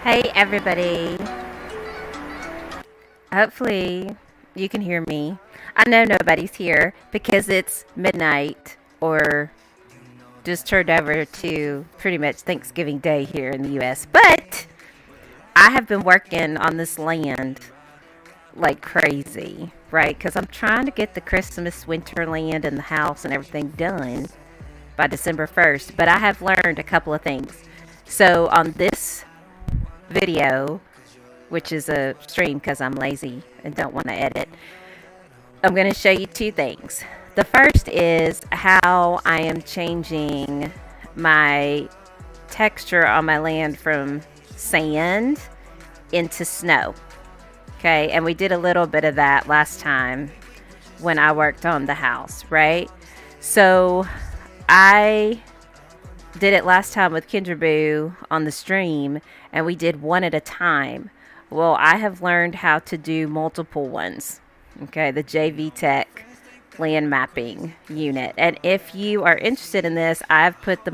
Hey everybody. Hopefully you can hear me. I know nobody's here because it's midnight or just turned over to pretty much Thanksgiving Day here in the US. But I have been working on this land like crazy, right? Because I'm trying to get the Christmas winter land and the house and everything done by December 1st. But I have learned a couple of things. So on this video, which is a stream because I'm lazy and don't want to edit, I'm going to show you two things. The first is how I am changing my texture on my land from sand into snow. Okay, and we did a little bit of that last time when I worked on the house, right? So I did it last time with Kendra Boo on the stream, and we did one at a time. Well, I have learned how to do multiple ones. Okay, the JVTEK land mapping unit. And if you are interested in this, I've put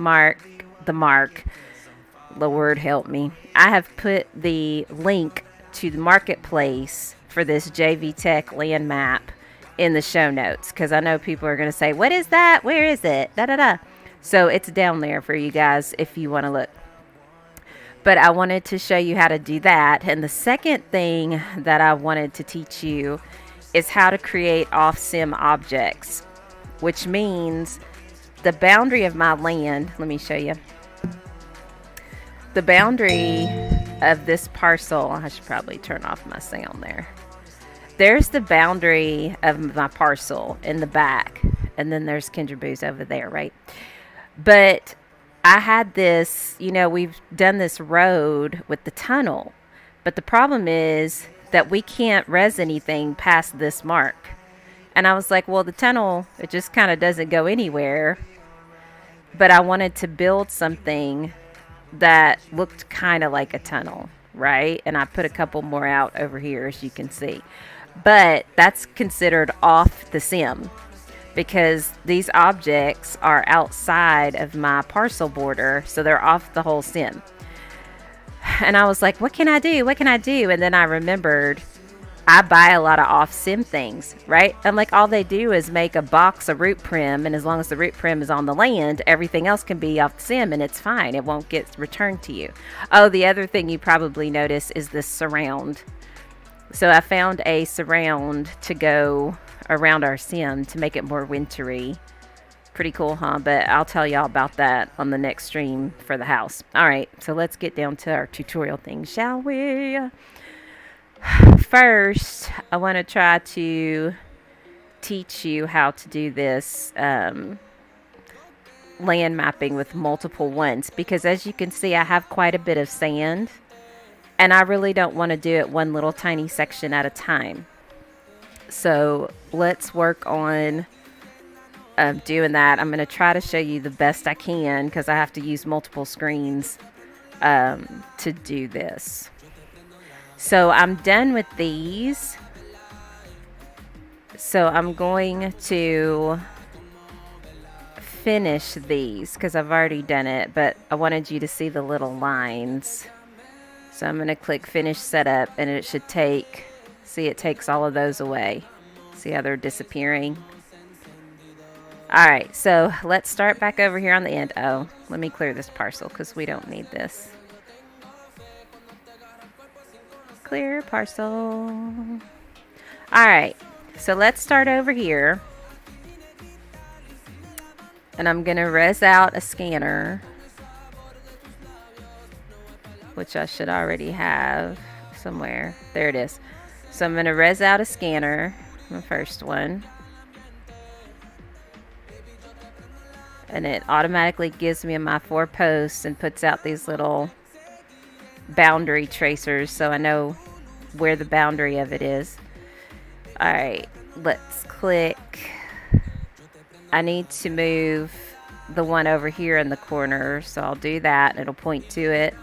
Lord help me. I have put the link to the marketplace for this JVTEK land map in the show notes, because I know people are going to say, what is that? Where is it? Da da da. So it's down there for you guys if you want to look. But I wanted to show you how to do that. And the second thing that I wanted to teach you is how to create off-sim objects, which means the boundary of my land. Let me show you. The boundary of this parcel, I should probably turn off my sound there. There's the boundary of my parcel in the back. And then there's Kendra Boo's over there, right? But I had this, we've done this road with the tunnel. But the problem is that we can't res anything past this mark. And I was like, well, the tunnel, it just kind of doesn't go anywhere. But I wanted to build something that looked kind of like a tunnel, right? And I put a couple more out over here, as you can see. But that's considered off the sim, because these objects are outside of my parcel border, so they're off the whole sim. And I was like, what can I do? What can I do? And then I remembered I buy a lot of off sim things, right? I'm like, all they do is make a box of root prim, and as long as the root prim is on the land, everything else can be off the sim and it's fine. It won't get returned to you. Oh, the other thing you probably notice is this surround. So I found a surround to go around our sim to make it more wintry. Pretty cool, huh? But I'll tell y'all about that on the next stream for the house. All right, so let's get down to our tutorial thing, shall we? First, I want to try to teach you how to do this land mapping with multiple ones, because as you can see, I have quite a bit of sand, and I really don't want to do it one little tiny section at a time. So let's work on doing that. I'm going to try to show you the best I can, because I have to use multiple screens to do this. So I'm done with these. So I'm going to finish these because I've already done it, but I wanted you to see the little lines. So I'm going to click finish setup, and it should take, see, it takes all of those away. See how they're disappearing? All right, so let's start back over here on the end. Oh, let me clear this parcel because we don't need this. Clear parcel. All right, so let's start over here. And I'm going to res out a scanner, which I should already have somewhere. There it is. So I'm going to res out a scanner, the first one. And it automatically gives me my 4 posts and puts out these little boundary tracers, so I know where the boundary of it is. All right, let's click. I need to move the one over here in the corner, so I'll do that, and it'll point to it.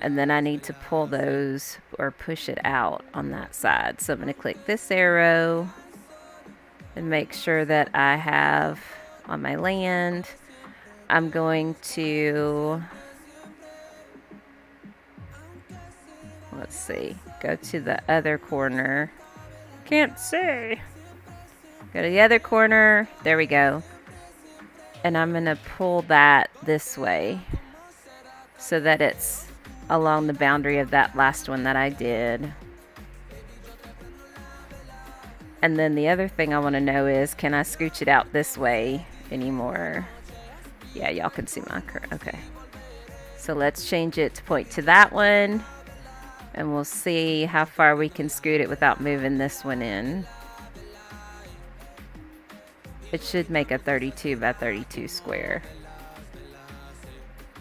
And then I need to pull those or push it out on that side. So I'm going to click this arrow and make sure that I have on my land. I'm going to let's see. Go to the other corner. Can't see. Go to the other corner. There we go. And I'm going to pull that this way so that it's along the boundary of that last one that I did. And then the other thing I want to know is, can I scooch it out this way anymore? Yeah, y'all can see my curve. Okay. So let's change it to point to that one. And we'll see how far we can scoot it without moving this one in. It should make a 32 by 32 square.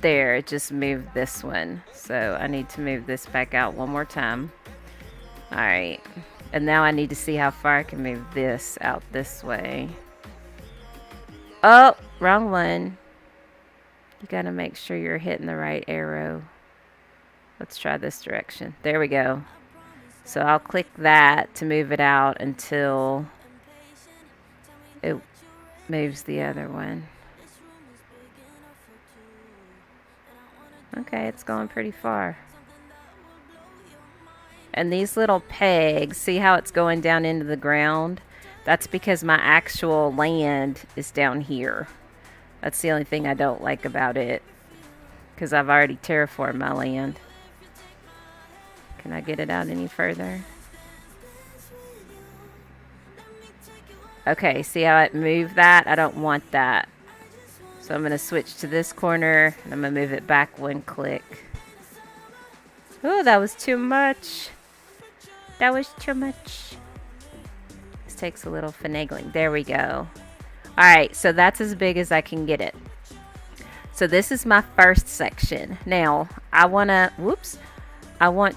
There, it just moved this one. So I need to move this back out one more time. Alright. And now I need to see how far I can move this out this way. Oh, wrong one. You gotta make sure you're hitting the right arrow. Let's try this direction. There we go. So I'll click that to move it out until it moves the other one. Okay, it's going pretty far. And these little pegs, see how it's going down into the ground? That's because my actual land is down here. That's the only thing I don't like about it, because I've already terraformed my land. Can I get it out any further? Okay, see how it moved that? I don't want that. So I'm going to switch to this corner, and I'm going to move it back one click. Oh, that was too much. That was too much. This takes a little finagling. There we go. Alright, so that's as big as I can get it. So this is my first section. Now, I want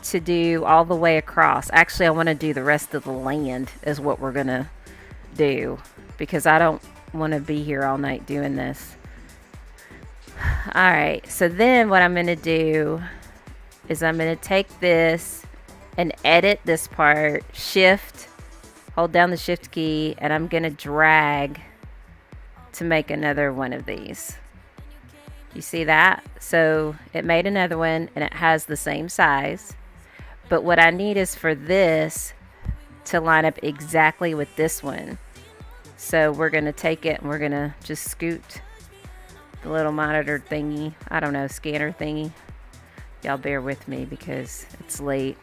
to do all the way across. Actually, I want to do the rest of the land is what we're going to do, because I don't want to be here all night doing this. Alright, so then what I'm going to do is I'm going to take this and edit this part. Shift, hold down the shift key, and I'm going to drag to make another one of these. You see that? So it made another one, and it has the same size. But what I need is for this to line up exactly with this one. So we're going to take it and we're going to just scoot the little monitor thingy. I don't know, scanner thingy. Y'all bear with me because it's late.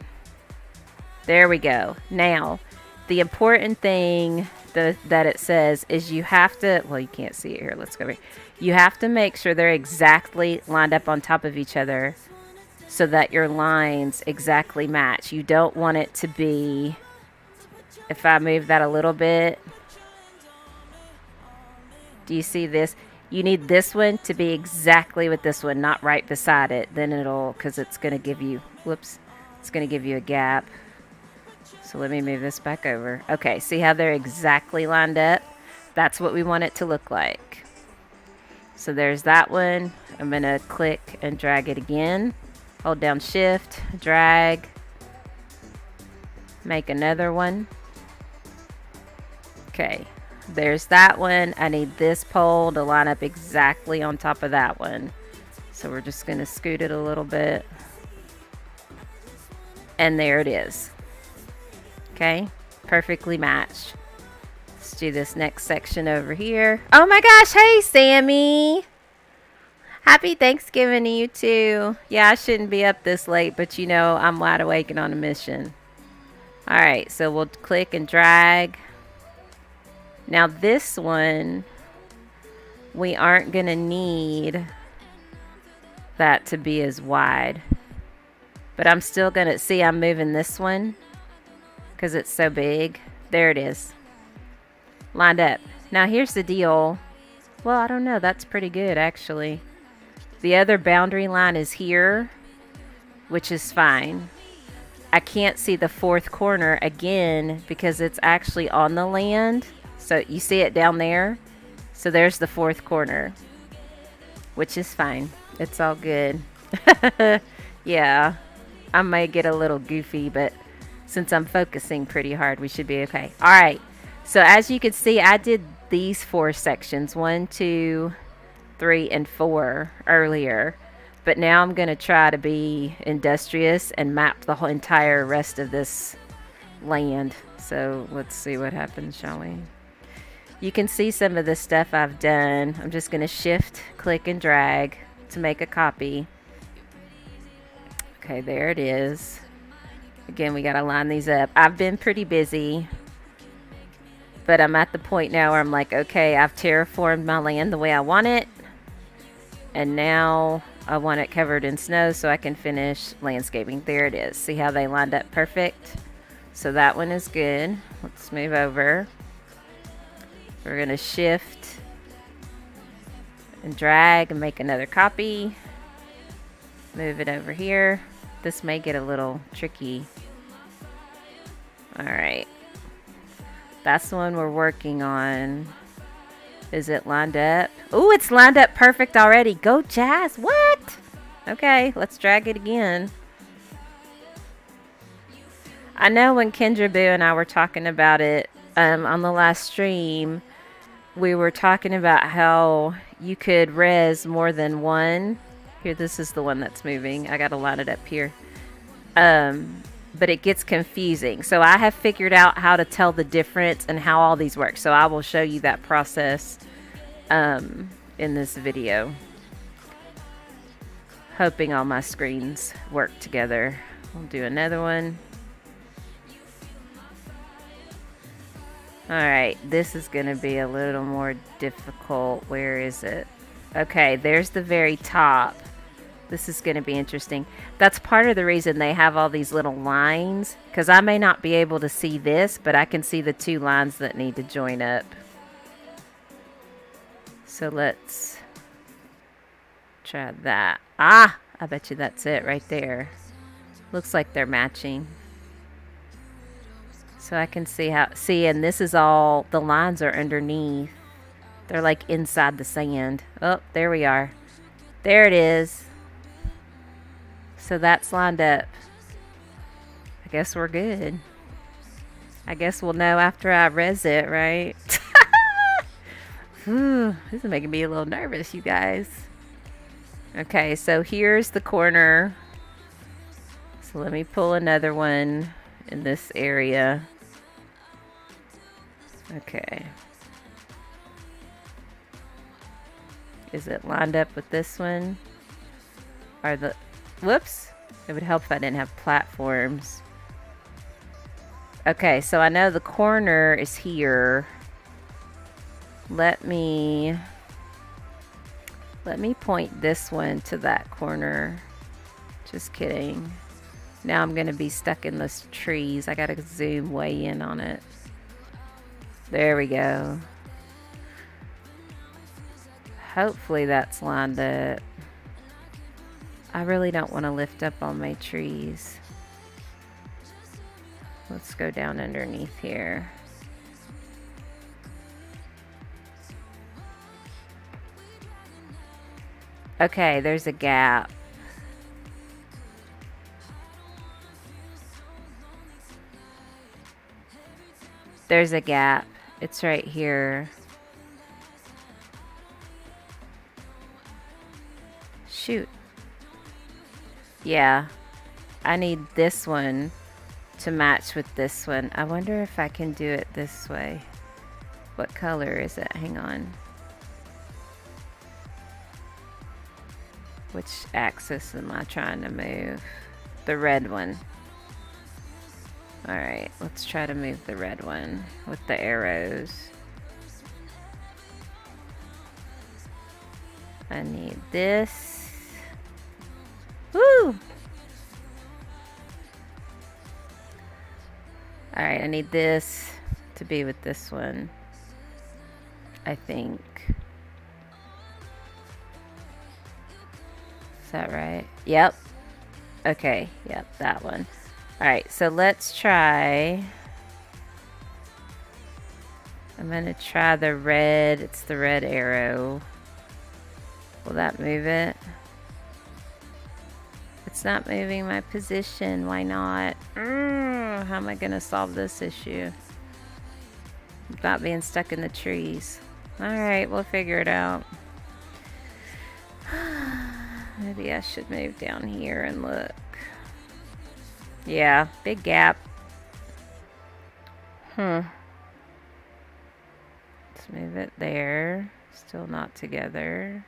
There we go. Now, the important thing that it says is you have to, well, you can't see it here. Let's go over here. You have to make sure they're exactly lined up on top of each other so that your lines exactly match. You don't want it to be, if I move that a little bit, do you see this? You need this one to be exactly with this one, not right beside it. Then it'll, because it's going to give you, whoops, it's going to give you a gap. So let me move this back over. Okay, see how they're exactly lined up? That's what we want it to look like. So there's that one. I'm going to click and drag it again. Hold down shift, drag, make another one. Okay, there's that one. I need this pole to line up exactly on top of that one. So we're just going to scoot it a little bit. And there it is. Okay, perfectly matched. Let's do this next section over here. Oh my gosh, hey Sammy! Happy Thanksgiving to you too. Yeah, I shouldn't be up this late, but you know I'm wide awake and on a mission. Alright, so we'll click and drag. Now this one, we aren't going to need that to be as wide. But I'm still going to, see I'm moving this one because it's so big. There it is. Lined up. Now here's the deal. Well, I don't know. That's pretty good actually. The other boundary line is here, which is fine. I can't see the fourth corner again because it's actually on the land. So you see it down there. So there's the fourth corner, which is fine. It's all good. Yeah, I may get a little goofy, but since I'm focusing pretty hard, we should be okay. All right. So as you can see, I did these 4 sections, 1, 2, 3, and 4 earlier, But now I'm going to try to be industrious and map the whole entire rest of this land. So let's see what happens, shall we? You can see some of the stuff I've done. I'm just going to shift, click, and drag to make a copy. Okay, there it is. Again, we got to line these up. I've been pretty busy, but I'm at the point now where I'm like, okay, I've terraformed my land the way I want it. And now I want it covered in snow so I can finish landscaping. There it is. See how they lined up perfect? So that one is good. Let's move over. We're going to shift and drag and make another copy. Move it over here. This may get a little tricky. All right. That's the one we're working on. Is it lined up? Oh, it's lined up perfect already. Go Jazz. What? Okay, let's drag it again. I know when Kendra Boo and I were talking about it on the last stream, we were talking about how you could res more than one. Here, this is the one that's moving. I got to line it up here. But it gets confusing. So I have figured out how to tell the difference and how all these work. So I will show you that process in this video. Hoping all my screens work together. We'll do another one. Alright, this is going to be a little more difficult. Where is it? Okay, there's the very top. This is going to be interesting. That's part of the reason they have all these little lines, because I may not be able to see this, but I can see the two lines that need to join up. So let's try that. Ah, I bet you that's it right there. Looks like they're matching. So I can see how, and this is all, the lines are underneath. They're like inside the sand. Oh, there we are. There it is. So that's lined up. I guess we're good. I guess we'll know after I res it, right? Ooh, this is making me a little nervous, you guys. Okay, so here's the corner. So let me pull another one in this area. Okay. Is it lined up with this one? Are the... Whoops. It would help if I didn't have platforms. Okay, so I know the corner is here. Let me point this one to that corner. Just kidding. Now I'm going to be stuck in those trees. I got to zoom way in on it. There we go. Hopefully that's lined up. I really don't want to lift up all my trees. Let's go down underneath here. Okay, there's a gap. There's a gap. It's right here. Shoot. Yeah, I need this one to match with this one. I wonder if I can do it this way. What color is it? Hang on. Which axis am I trying to move? The red one. Alright, let's try to move the red one with the arrows. I need this. Woo! Alright, I need this to be with this one, I think. Is that right? Yep. Okay, yep, that one. Alright, so let's try. I'm gonna try the red. It's the red arrow. Will that move it? It's not moving my position. Why not? How am I going to solve this issue? Not being stuck in the trees. Alright, we'll figure it out. Maybe I should move down here and look. Yeah, big gap. Let's move it there. Still not together.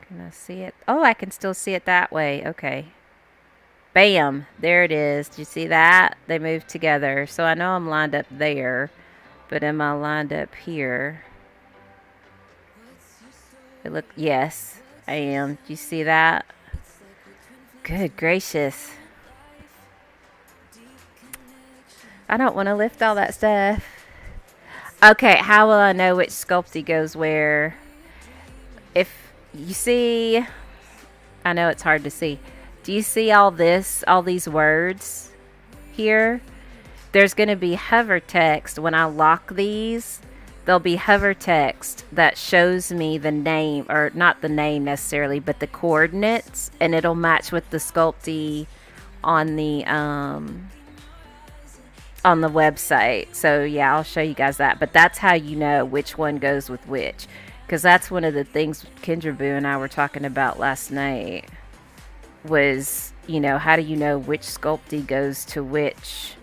Can I see it? Oh, I can still see it that way. Okay. Bam. There it is. Do you see that? They moved together. So I know I'm lined up there. But am I lined up here? Yes, I am. Do you see that? Good gracious. I don't want to lift all that stuff. Okay, how will I know which sculpty goes where? If you see, I know it's hard to see. Do you see all these words here? There's going to be hover text. When I lock these, there'll be hover text that shows me the name, or not the name necessarily, but the coordinates, and it'll match with the sculpty on the website. So yeah, I'll show you guys that. But that's how you know which one goes with which, because that's one of the things Kendra Boo and I were talking about last night. Was, you know, how do you know which sculpty goes to which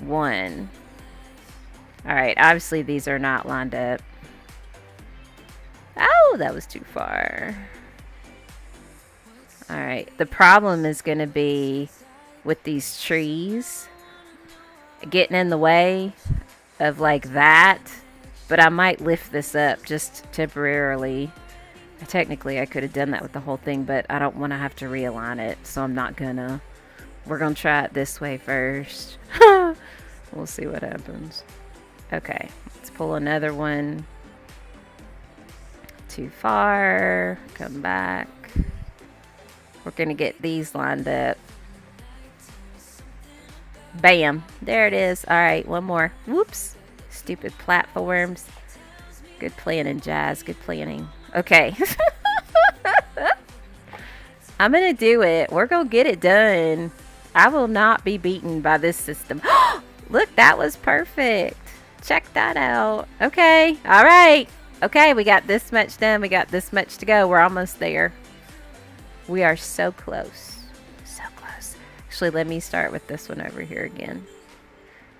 one? All right, obviously these are not lined up. Oh, that was too far. All right, the problem is going to be with these trees getting in the way of like that, but I might lift this up just temporarily. Technically I could have done that with the whole thing, but I don't want to have to realign it, so I'm not gonna. We're gonna try it this way first. We'll see what happens. Okay, let's pull another one. Too far. Come back. We're gonna get these lined up. Bam, there it is. All right, one more. Whoops, stupid platforms. Good planning, Jazz, good planning. Okay. I'm gonna do it. We're gonna get it done. I will not be beaten by this system. Look, that was perfect. Check that out. Okay, all right. Okay, we got this much done. We got this much to go. We're almost there. We are so close. So close. Actually, let me start with this one over here again,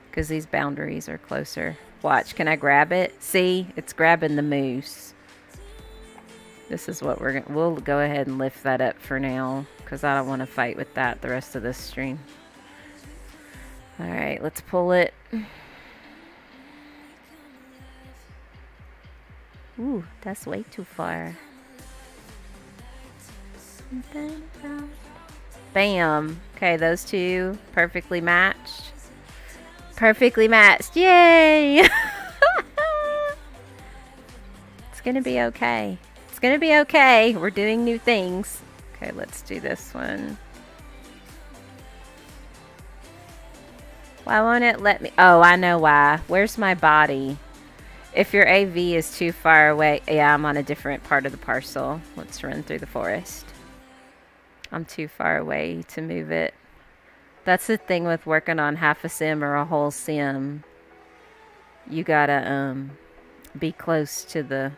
because these boundaries are closer. Watch, can I grab it? See, it's grabbing the moose. This is what we'll go ahead and lift that up for now, because I don't want to fight with that the rest of this stream. All right, let's pull it. Ooh, that's way too far. Bam. Okay, those two perfectly matched. Perfectly matched. Yay! It's gonna be okay. It's gonna be okay. We're doing new things. Okay, let's do this one. Why won't it let me? Oh, I know why. Where's my body? If your AV is too far away. Yeah, I'm on a different part of the parcel. Let's run through the forest. I'm too far away to move it. That's the thing with working on half a sim or a whole sim. You gotta be close to the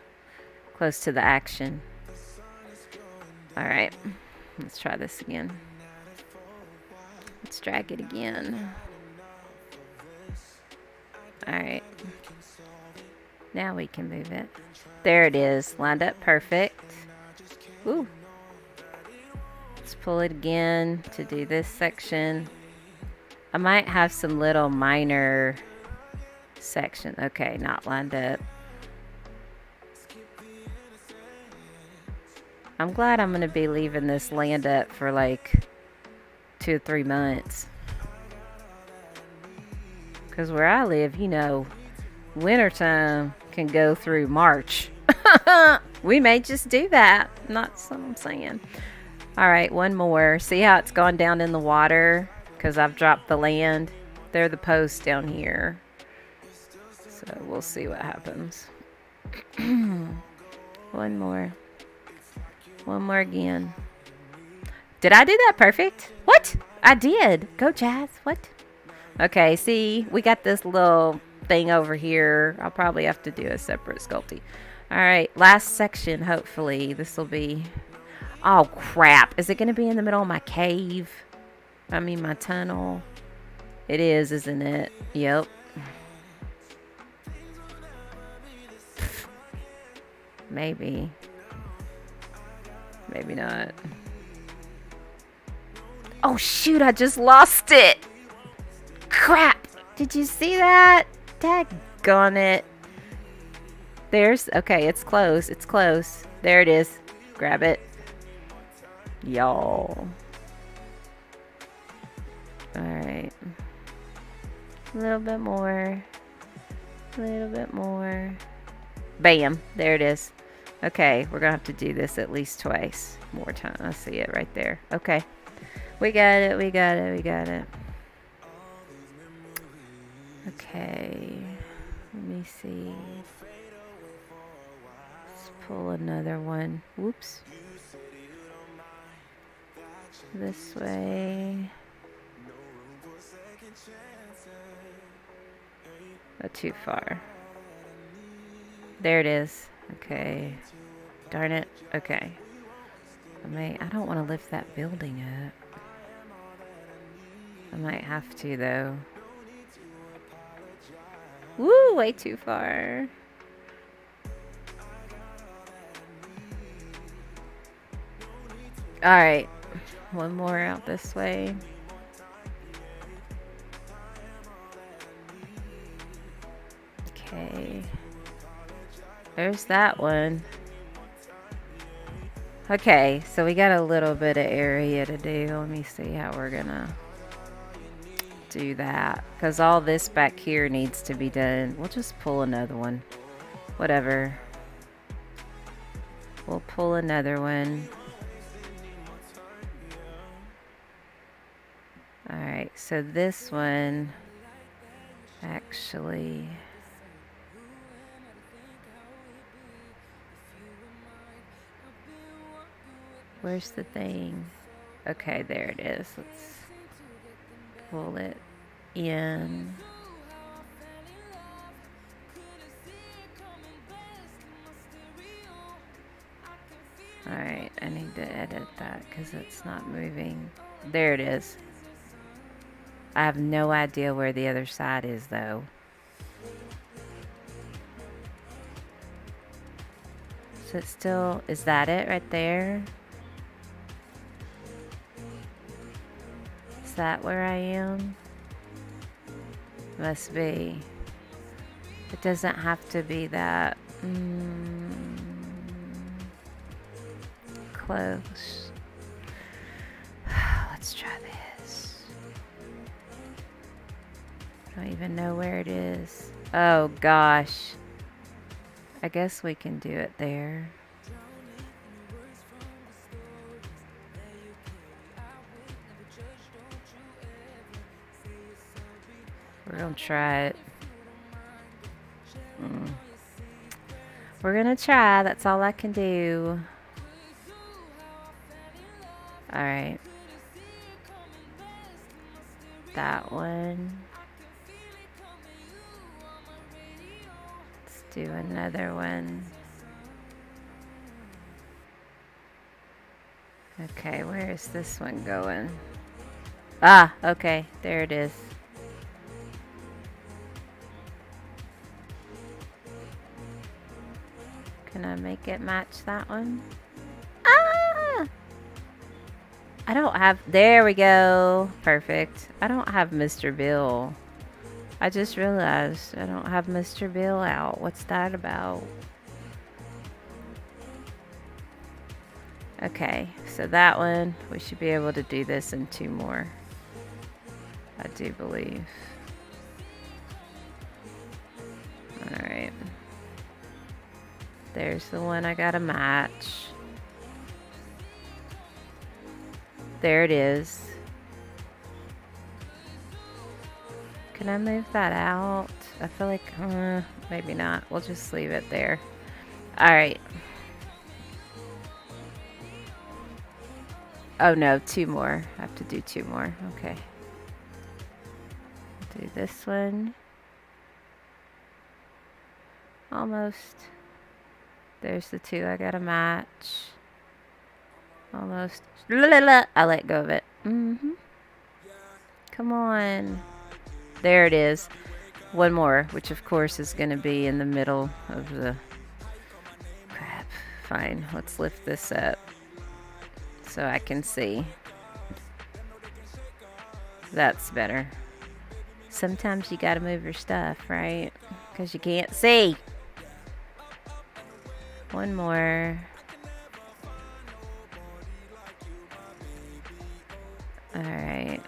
action. All right, let's try this again. Let's drag it again. All right, now we can move it. There it is, lined up perfect. Ooh. Let's pull it again to do this section. I might have some little minor section. Okay, not lined up. I'm glad I'm going to be leaving this land up for like 2 or 3 months. Because where I live, you know, wintertime can go through March. We may just do that. Not what I'm saying. All right, one more. See how it's gone down in the water? Because I've dropped the land. They're the posts down here. So we'll see what happens. One more. One more again. Did I do that perfect? What? I did. Go Jazz. What? Okay, see, we got this little thing over here. I'll probably have to do a separate sculpting. Alright, last section, hopefully. This will be... Oh, crap. Is it going to be in the middle of my cave? I mean, my tunnel. It is, isn't it? Yep. Maybe. Maybe not. Oh, shoot. I just lost it. Crap. Did you see that? Daggone it. There's... Okay, it's close. It's close. There it is. Grab it. Y'all. Alright. A little bit more. A little bit more. Bam. There it is. Okay, we're gonna have to do this at least twice. More time. I see it right there. Okay. We got it. We got it. We got it. Okay. Let me see. Let's pull another one. Whoops. This way. Not too far. There it is. Okay. Darn it. Okay. I don't want to lift that building up. I might have to though. Woo! Way too far. Alright. One more out this way. Okay. There's that one. Okay, so we got a little bit of area to do. Let me see how we're gonna do that. Because all this back here needs to be done. We'll just pull another one. Whatever. We'll pull another one. Alright, so this one actually... Where's the thing? Okay, there it is. Let's pull it in. Alright, I need to edit that because it's not moving. There it is. I have no idea where the other side is though. So it's still, is that it right there? Is that where I am? Must be. It doesn't have to be that close. Let's try this. I don't even know where it is. Oh gosh. I guess we can do it there. We're gonna try it. We're gonna try. That's all I can do. Alright. That one. Let's do another one. Okay, where is this one going? Ah, okay, there it is. Can I make it match that one? Ah! I don't have... There we go. Perfect. I don't have Mr. Bill. I just realized I don't have Mr. Bill out. What's that about? Okay, so that one, we should be able to do this in 2 more. I do believe. Alright. There's the one I gotta match. There it is. Can I move that out? I feel like, maybe not. We'll just leave it there. Alright. Oh no, 2 more. I have to do 2 more. Okay. Do this one. Almost. There's the two I gotta match. Almost. I let go of it. Come on. There it is. One more, which of course is going to be in the middle of the... Crap. Fine. Let's lift this up so I can see. That's better. Sometimes you gotta move your stuff, right? Because you can't see. One more. Alright.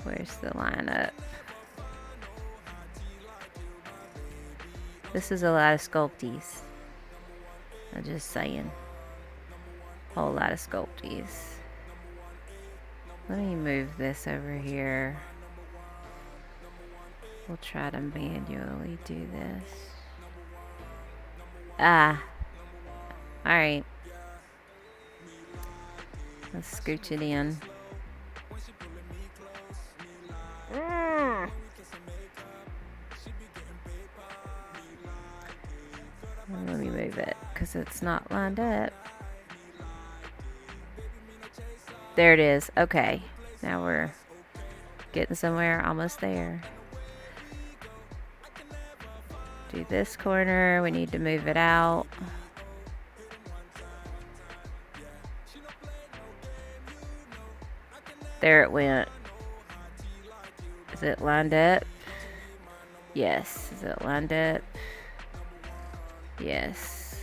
Where's the lineup? This is a lot of sculpties. I'm just saying. Whole lot of sculpties. Let me move this over here. We'll try to manually do this. Alright. Let's scooch it in. Let me move it because it's not lined up. There it is. Okay. Now we're getting somewhere. Almost there. Do this corner. We need to move it out. There it went. Is it lined up? Yes. Is it lined up? Yes.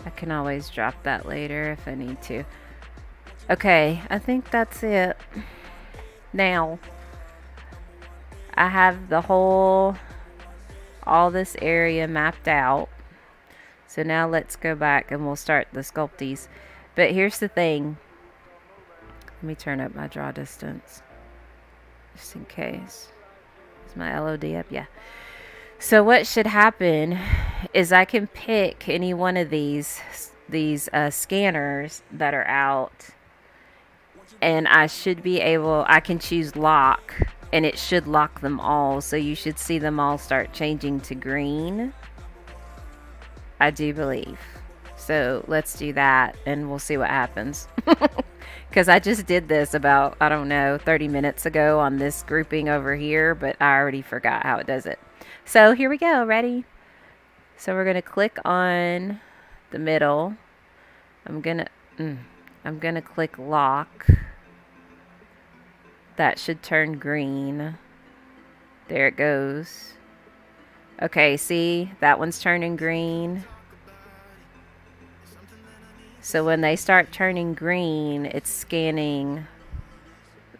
I can always drop that later if I need to. Okay, I think that's it. Now, I have the whole, all this area mapped out. So now let's go back and we'll start the sculpties. But here's the thing. Let me turn up my draw distance. Just in case. Is my LOD up? Yeah. So what should happen is I can pick any one of these scanners that are out, and I should be able, I can choose lock, and it should lock them all. So you should see them all start changing to green, I do believe. So let's do that and we'll see what happens. Because I just did this about, I don't know, 30 minutes ago on this grouping over here, but I already forgot how it does it. So here we go. Ready? So we're going to click on the middle. I'm going to click lock. That should turn green. There it goes. Okay, see? That one's turning green. So when they start turning green, it's scanning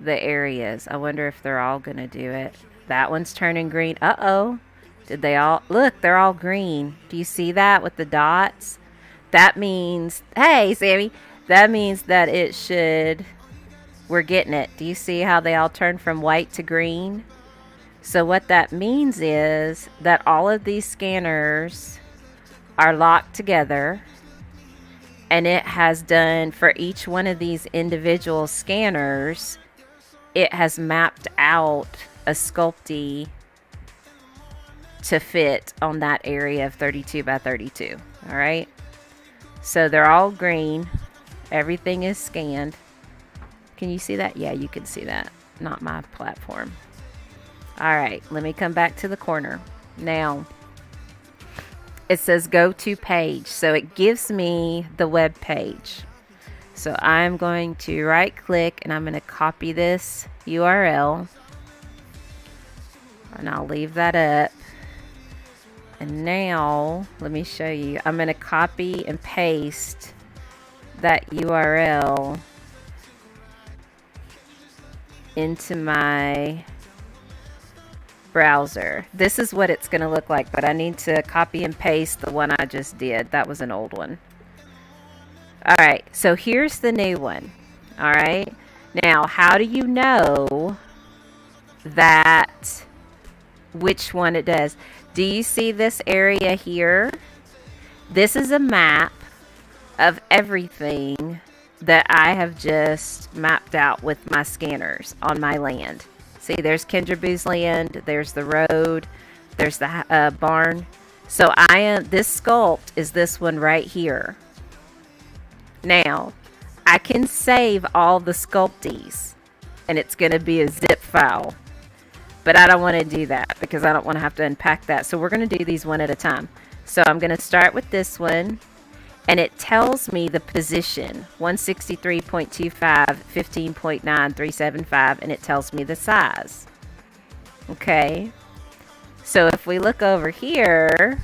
the areas. I wonder if they're all going to do it. That one's turning green. Uh-oh. Did they all? Look, they're all green. Do you see that with the dots? That means, hey, Sammy, that means that it should, we're getting it. Do you see how they all turn from white to green? So what that means is that all of these scanners are locked together. And it has done, for each one of these individual scanners, it has mapped out a sculpty to fit on that area of 32 by 32. All right. So they're all green. Everything is scanned. Can you see that? Yeah, you can see that. Not my platform. All right. Let me come back to the corner. Now, it says go to page. So it gives me the web page. So I'm going to right click and I'm going to copy this URL. And I'll leave that up. And now, let me show you. I'm going to copy and paste that URL into my browser. This is what it's going to look like, but I need to copy and paste the one I just did. That was an old one. All right, so here's the new one. All right, now how do you know that which one it does? Do you see this area here? This is a map of everything that I have just mapped out with my scanners on my land. See, there's Kendraboo's land, there's the road, there's the barn. So this sculpt is this one right here. Now, I can save all the sculpties and it's going to be a zip file. But I don't want to do that because I don't want to have to unpack that. So we're going to do these one at a time. So I'm going to start with this one. And it tells me the position, 163.25, 15.9375, and it tells me the size. Okay. So if we look over here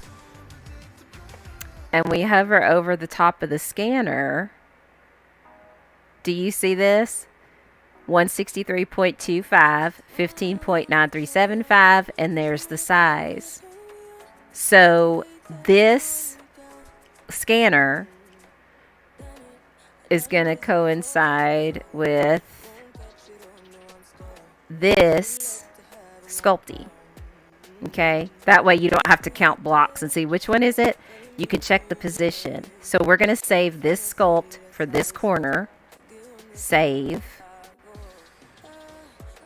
and we hover over the top of the scanner, do you see this? 163.25, 15.9375, and there's the size. So this scanner is going to coincide with this sculpty. Okay, that way you don't have to count blocks and see which one is it. You can check the position. So we're going to save this sculpt for this corner. Save.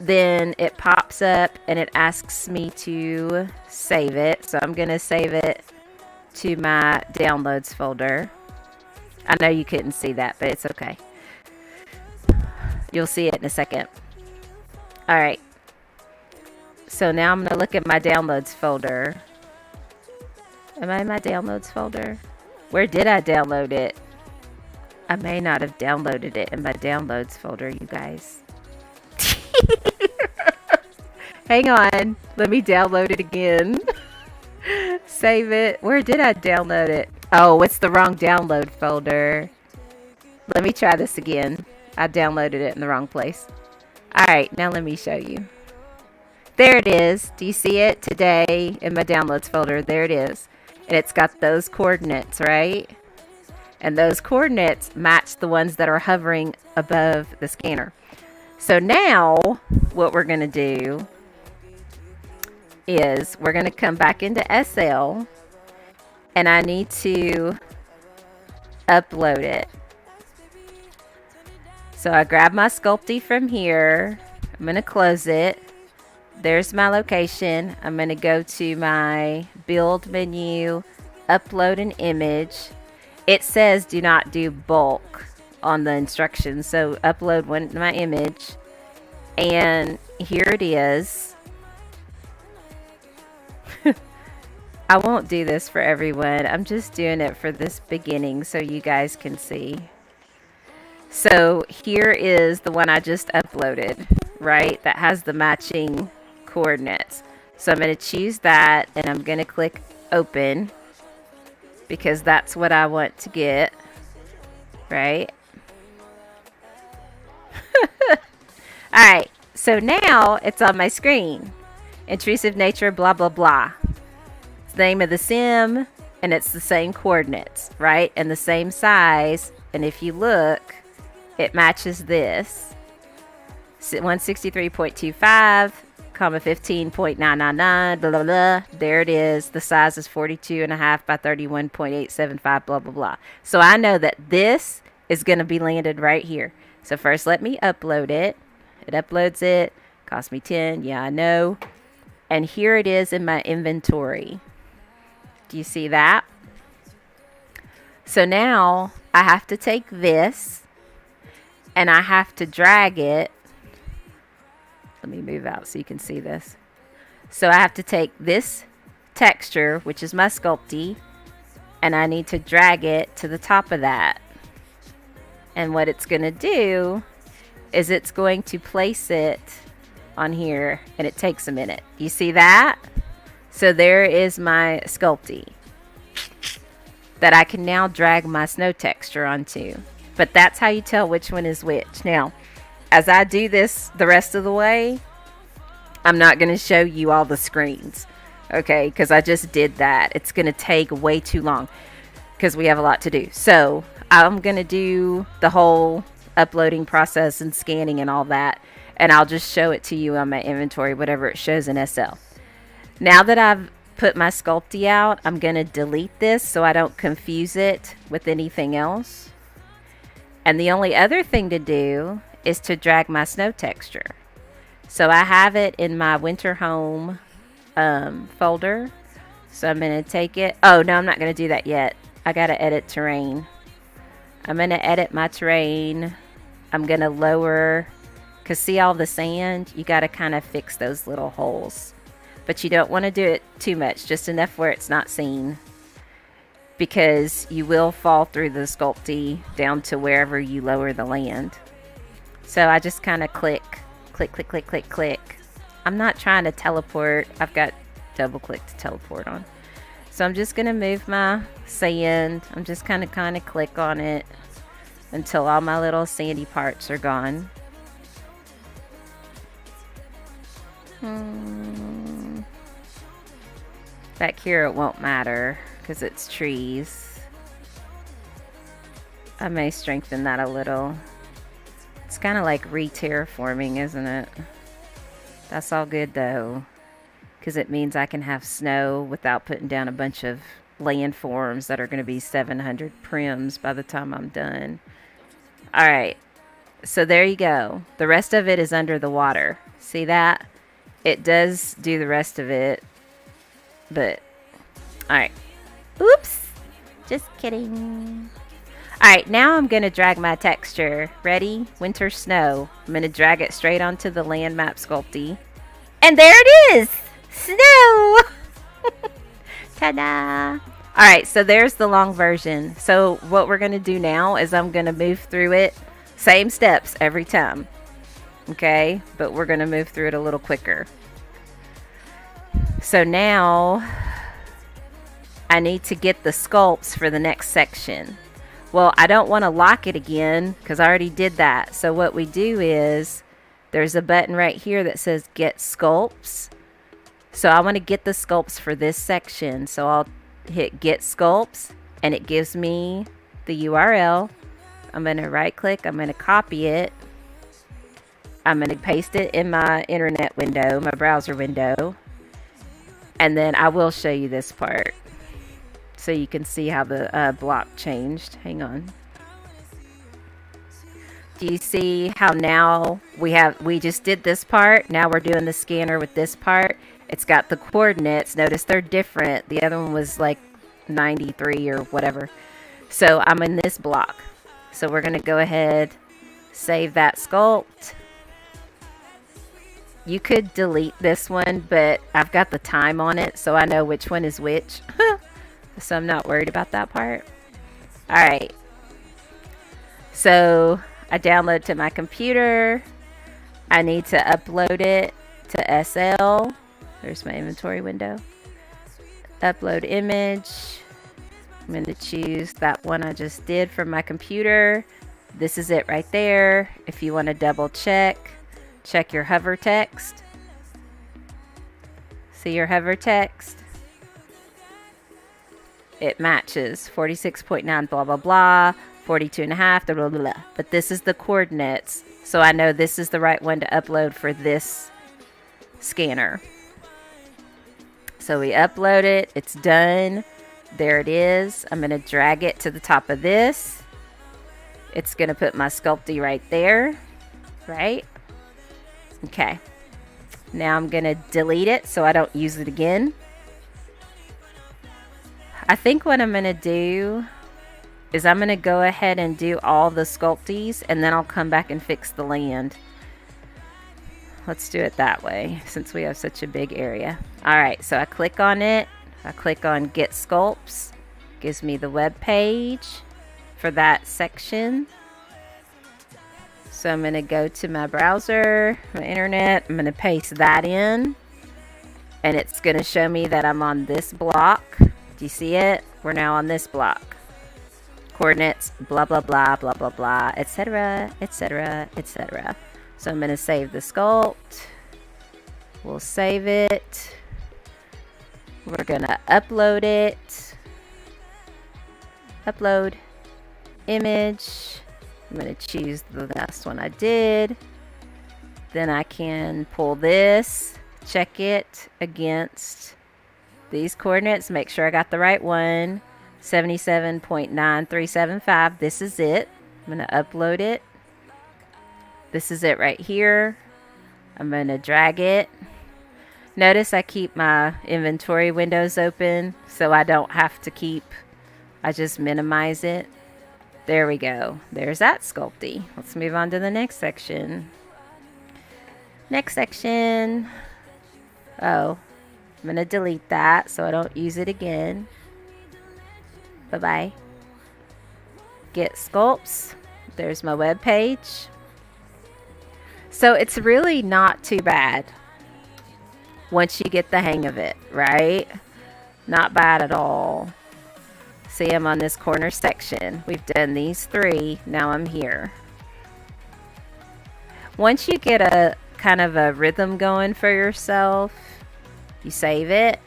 Then it pops up and it asks me to save it. So I'm going to save it to my downloads folder. I know you couldn't see that, but it's okay. You'll see it in a second. All right. So now I'm going to look at my downloads folder. Am I in my downloads folder? Where did I download it? I may not have downloaded it in my downloads folder, you guys. Hang on. Let me download it again. Save it. Where did I download it? Oh, it's the wrong download folder. Let me try this again. I downloaded it in the wrong place. Alright, now let me show you. There it is. Do you see it? Today in my downloads folder. There it is. And it's got those coordinates, right? And those coordinates match the ones that are hovering above the scanner. So now what we're going to do is we're going to come back into SL and I need to upload it. So I grab my sculpty from here. I'm going to close it. There's my location. I'm going to go to my build menu, upload an image. It says do not do bulk on the instructions. So upload my image. And here it is. I won't do this for everyone. I'm just doing it for this beginning so you guys can see. So here is the one I just uploaded, right? That has the matching coordinates. So I'm going to choose that and I'm going to click open because that's what I want to get, right? Alright, so now it's on my screen. Intrusive nature, blah, blah, blah. It's the name of the sim, and it's the same coordinates, right? And the same size. And if you look, it matches this. 163.25, comma 15.999, blah, blah, blah. There it is. The size is 42.5 by 31.875, blah, blah, blah. So I know that this is going to be landed right here. So first let me upload it. It uploads it. Cost me 10. Yeah, I know. And here it is in my inventory. Do you see that? So now I have to take this and I have to drag it. Let me move out so you can see this. So I have to take this texture, which is my sculpty, and I need to drag it to the top of that. And what it's going to do is it's going to place it on here, and it takes a minute. You see that? So there is my sculpty that I can now drag my snow texture onto. But that's how you tell which one is which. Now, as I do this the rest of the way, I'm not going to show you all the screens, okay? Because I just did that. It's going to take way too long because we have a lot to do. So I'm going to do the whole uploading process and scanning and all that, and I'll just show it to you on my inventory, whatever it shows in SL. Now that I've put my sculpty out, I'm going to delete this so I don't confuse it with anything else. And the only other thing to do is to drag my snow texture. So I have it in my winter home folder. So I'm going to take it. Oh, no, I'm not going to do that yet. I got to edit terrain. I'm going to edit my terrain. I'm going to lower, because see all the sand? You got to kind of fix those little holes. But you don't want to do it too much, just enough where it's not seen. Because you will fall through the sculpty down to wherever you lower the land. So I just kind of click, click, click, click, click, click. I'm not trying to teleport. I've got double click to teleport on. So I'm just going to move my sand. I'm just kind of click on it until all my little sandy parts are gone. Back here it won't matter because it's trees. I may strengthen that a little. It's kind of like re-terraforming, isn't it? That's all good though, because it means I can have snow without putting down a bunch of landforms that are going to be 700 prims by the time I'm done. Alright, so there you go. The rest of it is under the water. See that? It does do the rest of it, but alright. Oops! Just kidding. Alright, now I'm going to drag my texture. Ready? Winter snow. I'm going to drag it straight onto the land map sculpty. And there it is! Snow! Ta-da! Alright, so there's the long version. So what we're going to do now is I'm going to move through it. Same steps every time. Okay? But we're going to move through it a little quicker. So now I need to get the sculpts for the next section. Well, I don't want to lock it again because I already did that. So what we do is there's a button right here that says get sculpts. So I want to get the sculpts for this section. So I'll hit get sculpts and it gives me the URL. I'm going to right click. I'm going to copy it. I'm going to paste it in my internet window, my browser window. And then I will show you this part so you can see how the block changed. Hang on. Do you see how now we just did this part? Now we're doing the scanner with this part. It's got the coordinates. Notice they're different. The other one was like 93 or whatever. So I'm in this block. So we're going to go ahead, save that sculpt. You could delete this one, but I've got the time on it, so I know which one is which. So I'm not worried about that part. Alright. So I download to my computer. I need to upload it to SL. There's my inventory window. Upload image. I'm going to choose that one I just did from my computer. This is it right there. If you want to double check, check your hover text. See your hover text? It matches 46.9 blah blah blah, 42.5 blah, blah blah. But this is the coordinates, so I know this is the right one to upload for this scanner. So we upload it. It's done. There it is. I'm going to drag it to the top of this. It's going to put my sculpty right there. Right? Okay. Now I'm going to delete it so I don't use it again. I think what I'm going to do is I'm going to go ahead and do all the sculpties and then I'll come back and fix the land. Let's do it that way since we have such a big area. Alright, so I click on it. I click on Get Sculpts. Gives me the web page for that section. So I'm going to go to my browser, my internet. I'm going to paste that in. And it's going to show me that I'm on this block. Do you see it? We're now on this block. Coordinates, blah, blah, blah, blah, blah, blah, etc., etc., etc. So I'm going to save the sculpt. We'll save it. We're going to upload it. Upload image. I'm going to choose the last one I did. Then I can pull this, check it against these coordinates, make sure I got the right one. 77.9375. This is it. I'm going to upload it. This is it right here. I'm going to drag it. Notice I keep my inventory windows open so I don't have to keep, I just minimize it. There we go. There's that sculpty. Let's move on to the next section. Next section. Oh, I'm going to delete that so I don't use it again. Bye-bye. Get sculpts. There's my web page. So it's really not too bad once you get the hang of it, right? Not bad at all. See, I'm on this corner section. We've done these 3. Now I'm here. Once you get a kind of a rhythm going for yourself, you save it.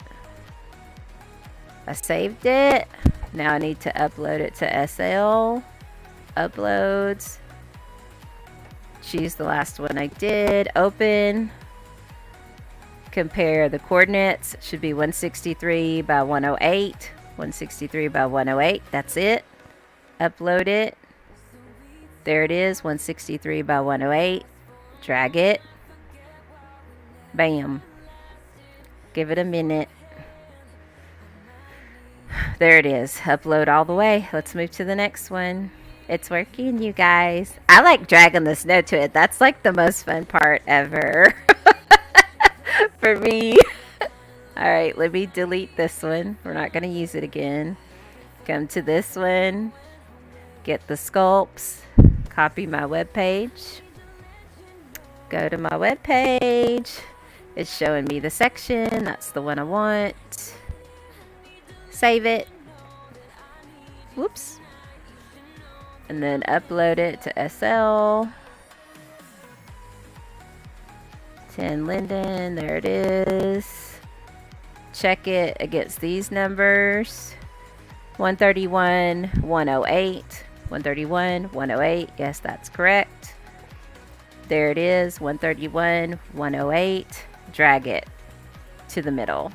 I saved it. Now I need to upload it to SL. Uploads. Choose the last one I did. Open. Compare the coordinates. Should be 163 by 108. 163 by 108. That's it. Upload it. There it is. 163 by 108. Drag it. Bam. Give it a minute. There it is. Upload all the way. Let's move to the next one. It's working, you guys. I like dragging the snow to it. That's like the most fun part ever for me. All right, let me delete this one. We're not going to use it again. Come to this one. Get the sculpts. Copy my web page. Go to my web page. It's showing me the section. That's the one I want. Save it. Whoops. And then upload it to SL. 10 Linden. There it is. Check it against these numbers. 131, 108. 131, 108. Yes, that's correct. There it is. 131, 108. Drag it to the middle.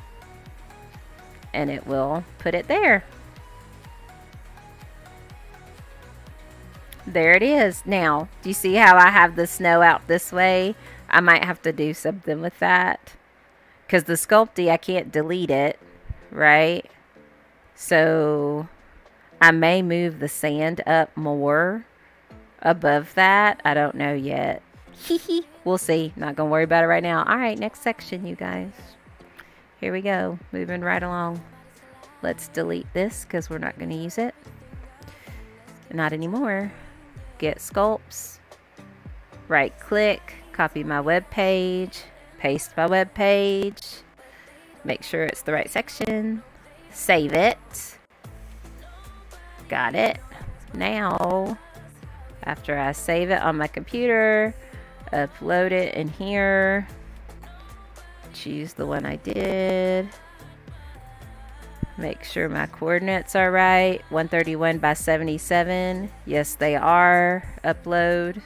And it will put it there. There it is. Now, do you see how I have the snow out this way? I might have to do something with that. Because the sculpty, I can't delete it, right? So I may move the sand up more above that. I don't know yet. We'll see. Not going to worry about it right now. All right, next section, you guys. Here we go. Moving right along. Let's delete this because we're not going to use it. Not anymore. Get sculpts. Right click. Copy my web page. Paste my web page. Make sure it's the right section. Save it. Got it. Now, after I save it on my computer, upload it in here. Choose the one I did. Make sure my coordinates are right. 131 by 77. Yes, they are. Upload.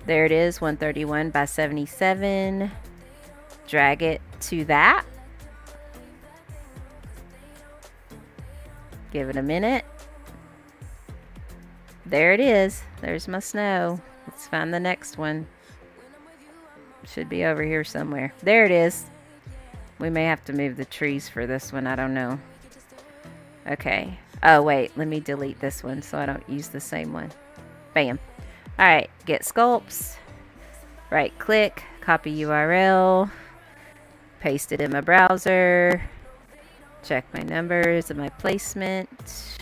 There it is. 131 by 77. Drag it to that. Give it a minute. There it is. There's my snow. Let's find the next one. Should be over here somewhere. There it is. We may have to move the trees for this one. I don't know. Okay. Oh, wait. Let me delete this one so I don't use the same one. Bam. Alright. Get sculpts. Right click. Copy URL. Paste it in my browser. Check my numbers and my placement.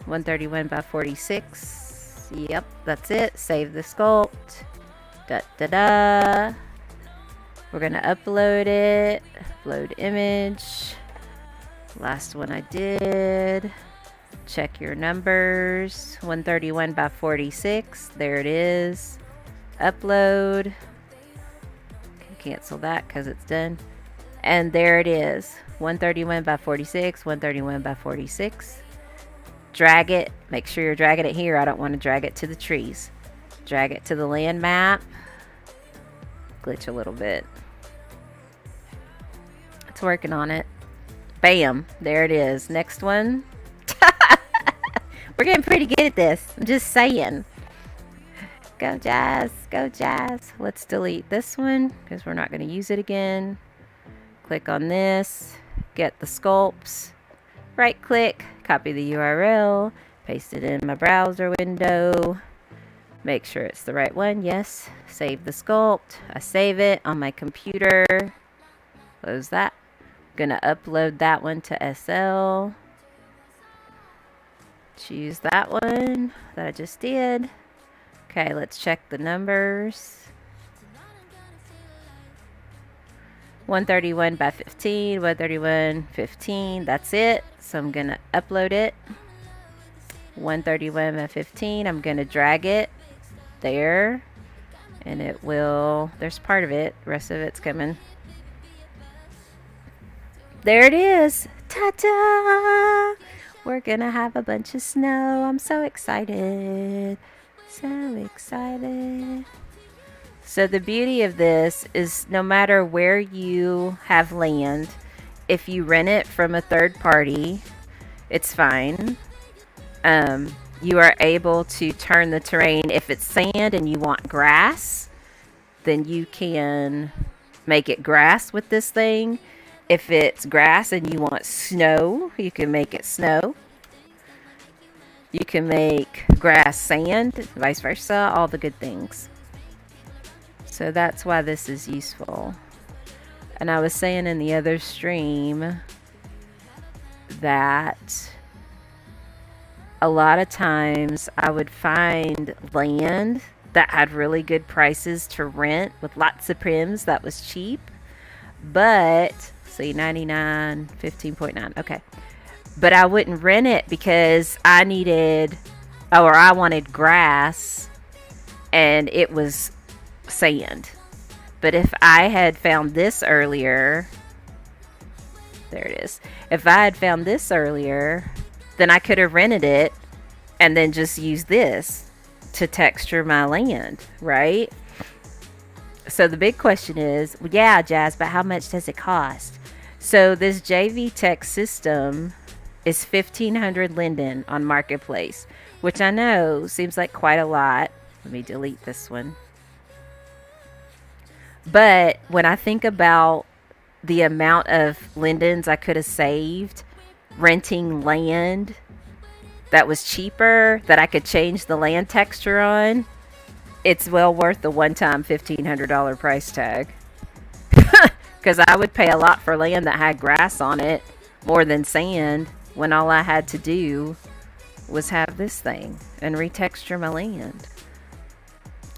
131 by 46. Yep. That's it. Save the sculpt. Da da da. We're gonna upload it. Upload image. Last one I did. Check your numbers. 131 by 46. There it is. Upload. Cancel that because it's done. And there it is. 131 by 46. 131 by 46. Drag it. Make sure you're dragging it here. I don't want to drag it to the trees. Drag it to the land map. Glitch a little bit. It's working on it. Bam. There it is. Next one. We're getting pretty good at this. I'm just saying. Go Jazz, go Jazz. Let's delete this one because we're not going to use it again. Click on this, get the sculpts, right click, copy the URL, paste it in my browser window, make sure it's the right one, yes, save the sculpt. I save it on my computer, close that. Gonna upload that one to SL. Choose that one that I just did. Okay, let's check the numbers. 131 by 15, 131, 15, that's it. So I'm gonna upload it. 131 by 15, I'm gonna drag it there. And it will, there's part of it, the rest of it's coming. There it is, ta-da! We're gonna have a bunch of snow. I'm so excited, so excited. So the beauty of this is no matter where you have land, if you rent it from a third party, it's fine. You are able to turn the terrain. If it's sand and you want grass, then you can make it grass with this thing. If it's grass and you want snow, you can make it snow. You can make grass sand, vice versa, all the good things. So that's why this is useful. And I was saying in the other stream that a lot of times I would find land that had really good prices to rent with lots of prims that was cheap. But, see, 99, 15.9, okay. But I wouldn't rent it because I needed, or I wanted grass and it was sand. But if I had found this earlier, there it is. If I had found this earlier, then I could have rented it and then just used this to texture my land, right? So the big question is, well, yeah, Jazz, but how much does it cost? So this JVTEK system is 1,500 linden on Marketplace, which I know seems like quite a lot. Let me delete this one. But when I think about the amount of lindens I could have saved renting land that was cheaper, that I could change the land texture on, it's well worth the one-time $1,500 price tag. Because I would pay a lot for land that had grass on it, more than sand, when all I had to do was have this thing and retexture my land.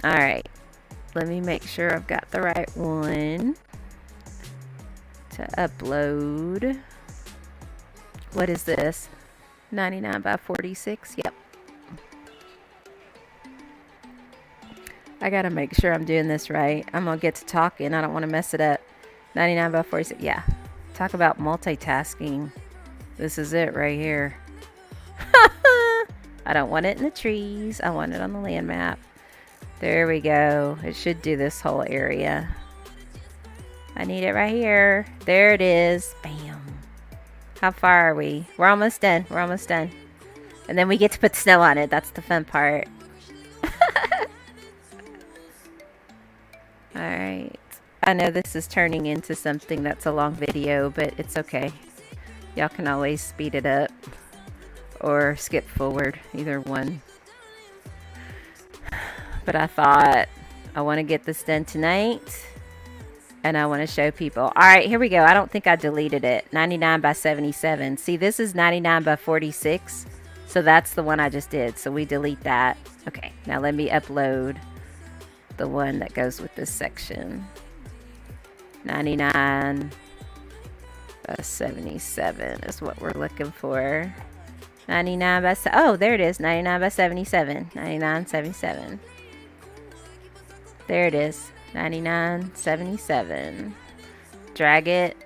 Alright, let me make sure I've got the right one to upload. What is this? 99 by 46? Yep. I gotta make sure I'm doing this right. I'm gonna get to talking. I don't want to mess it up. 99 by 46. Yeah. Talk about multitasking. This is it right here. I don't want it in the trees. I want it on the land map. There we go. It should do this whole area. I need it right here. There it is. Bam. How far are we? We're almost done. We're almost done. And then we get to put snow on it. That's the fun part. Alright. I know this is turning into something that's a long video, but it's okay. Y'all can always speed it up or skip forward. Either one. But I thought I want to get this done tonight. And I want to show people. Alright, here we go. I don't think I deleted it. 99 by 77. See, this is 99 by 46. So that's the one I just did. So we delete that. Okay, now let me upload the one that goes with this section. 99 by 77 is what we're looking for. 99 by... Oh, there it is. 99 by 77. 99, 77. There it is. 99.77. Drag it.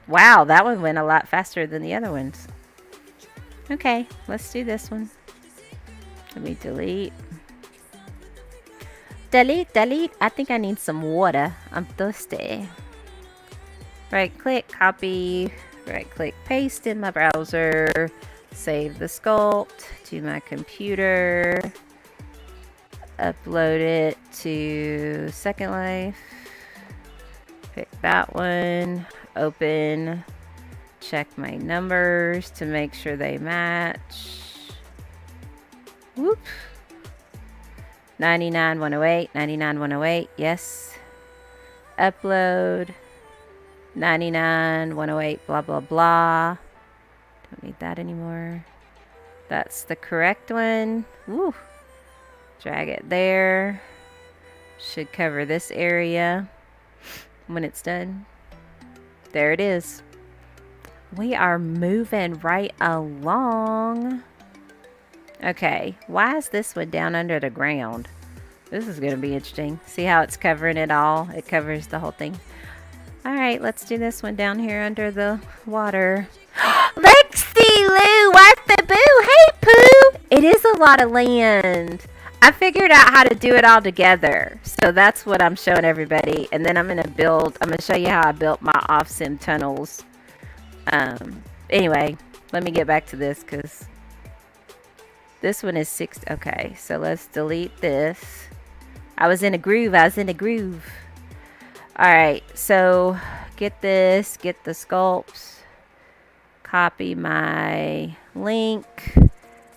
Wow, that one went a lot faster than the other ones. Okay, let's do this one. Let me delete. Delete, delete. I think I need some water. I'm thirsty. Right click, copy. Right click, paste in my browser. Save the sculpt to my computer. Upload it to Second Life. Pick that one. Open. Check my numbers to make sure they match. Whoop. 99,108, 99,108, yes. Upload. 99,108, blah, blah, blah. Don't need that anymore. That's the correct one. Woo. Drag it there. Should cover this area when it's done. There it is. We are moving right along. Okay, why is this one down under the ground? This is going to be interesting. See how it's covering it all? It covers the whole thing. All right, let's do this one down here under the water. Lexi Lou, what's the boo? Hey, Pooh! It is a lot of land. I figured out how to do it all together. So that's what I'm showing everybody. And then I'm going to show you how I built my off-sim tunnels. Anyway, let me get back to this because this one is 6. Okay, so let's delete this. I was in a groove. All right, so get this, get the sculpts, copy my link,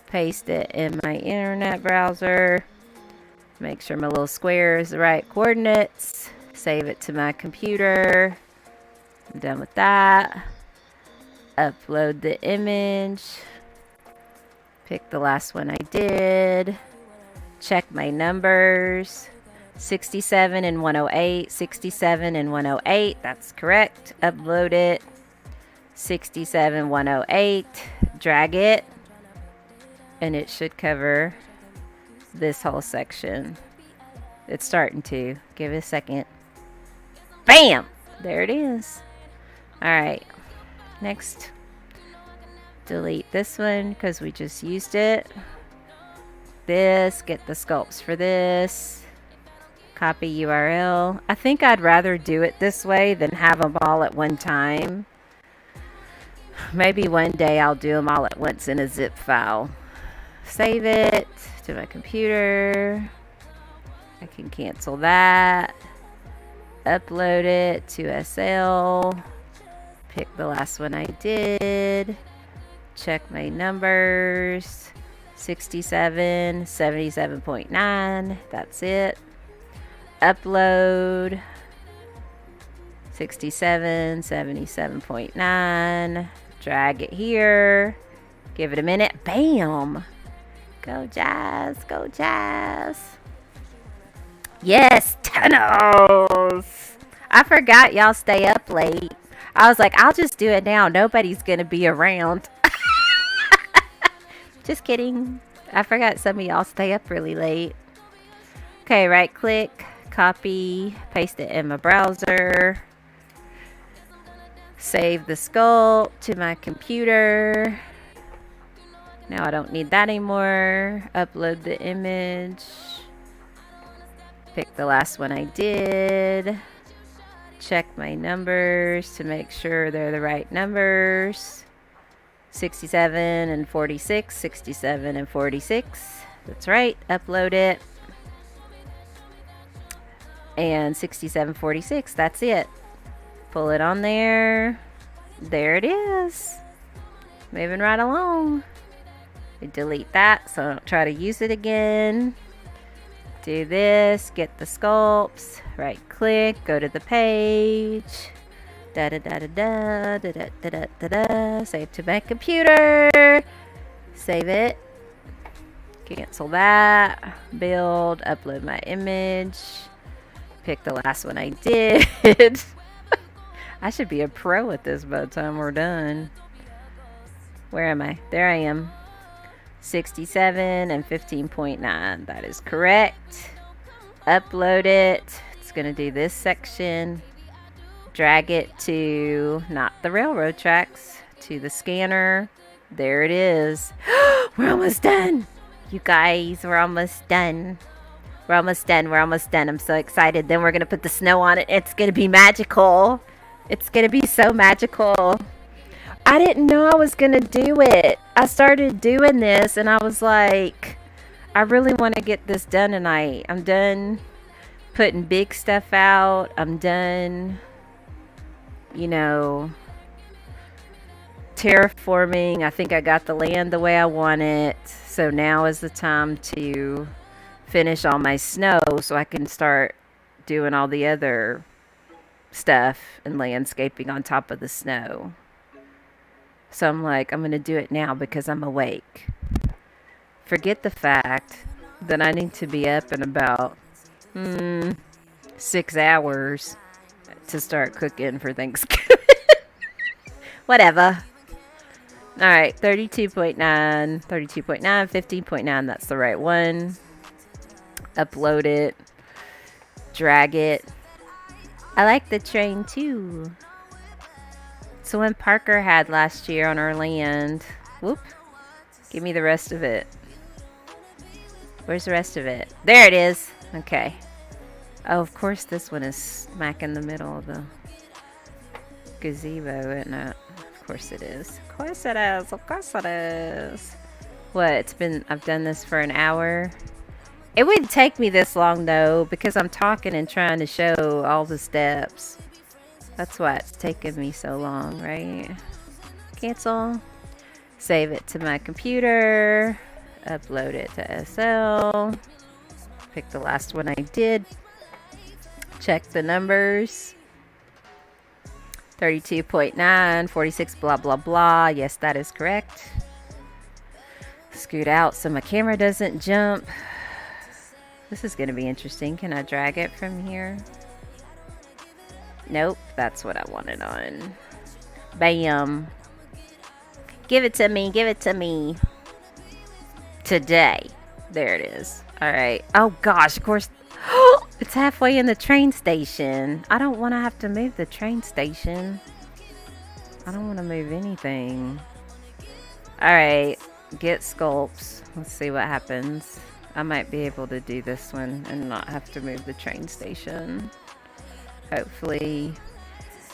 paste it in my internet browser, make sure my little square is the right coordinates, save it to my computer. I'm done with that. Upload the image. Pick the last one I did. Check my numbers. 67 and 108. 67 and 108. That's correct. Upload it. 67, 108. Drag it. And it should cover this whole section. It's starting to. Give it a second. Bam! There it is. Alright. Next. Delete this one because we just used it. This. Get the sculpts for this. Copy URL. I think I'd rather do it this way than have them all at one time. Maybe one day I'll do them all at once in a zip file. Save it to my computer. I can cancel that. Upload it to SL. Pick the last one I did. Check my numbers. 67, 77.9. That's it. Upload. 67, 77.9. Drag it here. Give it a minute. Bam! Go Jazz, go Jazz. Yes, tunnels. I forgot y'all stay up late. I was like, I'll just do it now. Nobody's going to be around. Just kidding. I forgot some of y'all stay up really late. Okay, right click, copy, paste it in my browser. Save the sculpt to my computer. Now I don't need that anymore. Upload the image. Pick the last one I did. Check my numbers to make sure they're the right numbers. 67 and 46. 67 and 46. That's right. Upload it. And 6746. That's it. Pull it on there. There it is. Moving right along. Delete that so I don't try to use it again. Do this, get the sculpts, right click, go to the page, da da da da da da da da da da, save to my computer, save it, cancel that, build, upload my image, pick the last one I did. I should be a pro at this by the time we're done. Where am I? There I am. 67 and 15.9. That is correct. Upload it. It's going to do this section. Drag it to, not the railroad tracks, to the scanner. There it is. We're almost done. You guys, we're almost done. We're almost done. We're almost done. I'm so excited. Then we're going to put the snow on it. It's going to be magical. It's going to be so magical. I didn't know I was going to do it. I started doing this and I was like, I really want to get this done tonight. I'm done putting big stuff out. I'm done, you know, terraforming. I think I got the land the way I want it. So now is the time to finish all my snow so I can start doing all the other stuff and landscaping on top of the snow. So I'm like, I'm going to do it now because I'm awake. Forget the fact that I need to be up in about 6 hours to start cooking for Thanksgiving. Whatever. Alright, 32.9, 32.9, 15.9, that's the right one. Upload it. Drag it. I like the train too. It's the one Parker had last year on our land. Whoop. Give me the rest of it. Where's the rest of it? There it is. Okay. Oh, of course this one is smack in the middle of the gazebo, isn't it? Of course it is. Of course it is. Of course it is. What? I've done this for an hour. It wouldn't take me this long though, because I'm talking and trying to show all the steps. That's why it's taken me so long, right? Cancel. Save it to my computer. Upload it to SL. Pick the last one I did. Check the numbers. 32.9, 46, blah, blah, blah. Yes, that is correct. Scoot out so my camera doesn't jump. This is going to be interesting. Can I drag it from here? Nope, that's what I wanted on. Bam. Give it to me, give it to me. Today. There it is. Alright. Oh gosh, of course. It's halfway in the train station. I don't want to have to move the train station. I don't want to move anything. Alright. Get sculpts. Let's see what happens. I might be able to do this one and not have to move the train station. Hopefully.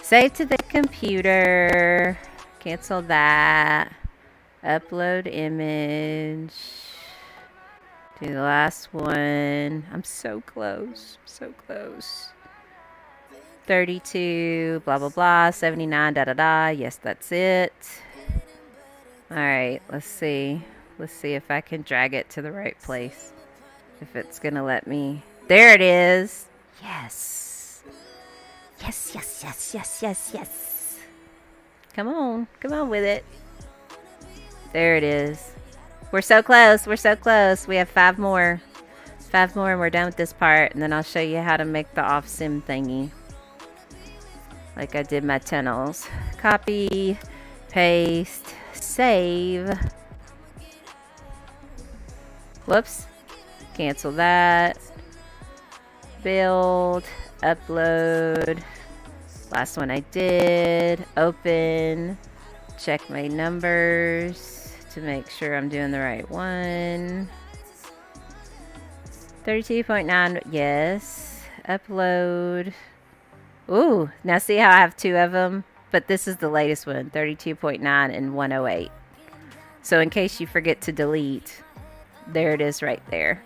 Save to the computer. Cancel that. Upload image. Do the last one. I'm so close. So close. 32. Blah, blah, blah. 79. Da, da, da. Yes, that's it. Alright. Let's see. Let's see if I can drag it to the right place. If it's going to let me. There it is. Yes. Yes, yes, yes, yes, yes, yes. Come on. Come on with it. There it is. We're so close. We're so close. We have 5 more. 5 more and we're done with this part. And then I'll show you how to make the off sim thingy. Like I did my tunnels. Copy. Paste. Save. Whoops. Cancel that. Build. Upload. Last one I did. Open. Check my numbers to make sure I'm doing the right one. 32.9. Yes. Upload. Ooh. Now see how I have 2 of them? But this is the latest one. 32.9 and 108. So in case you forget to delete, there it is right there.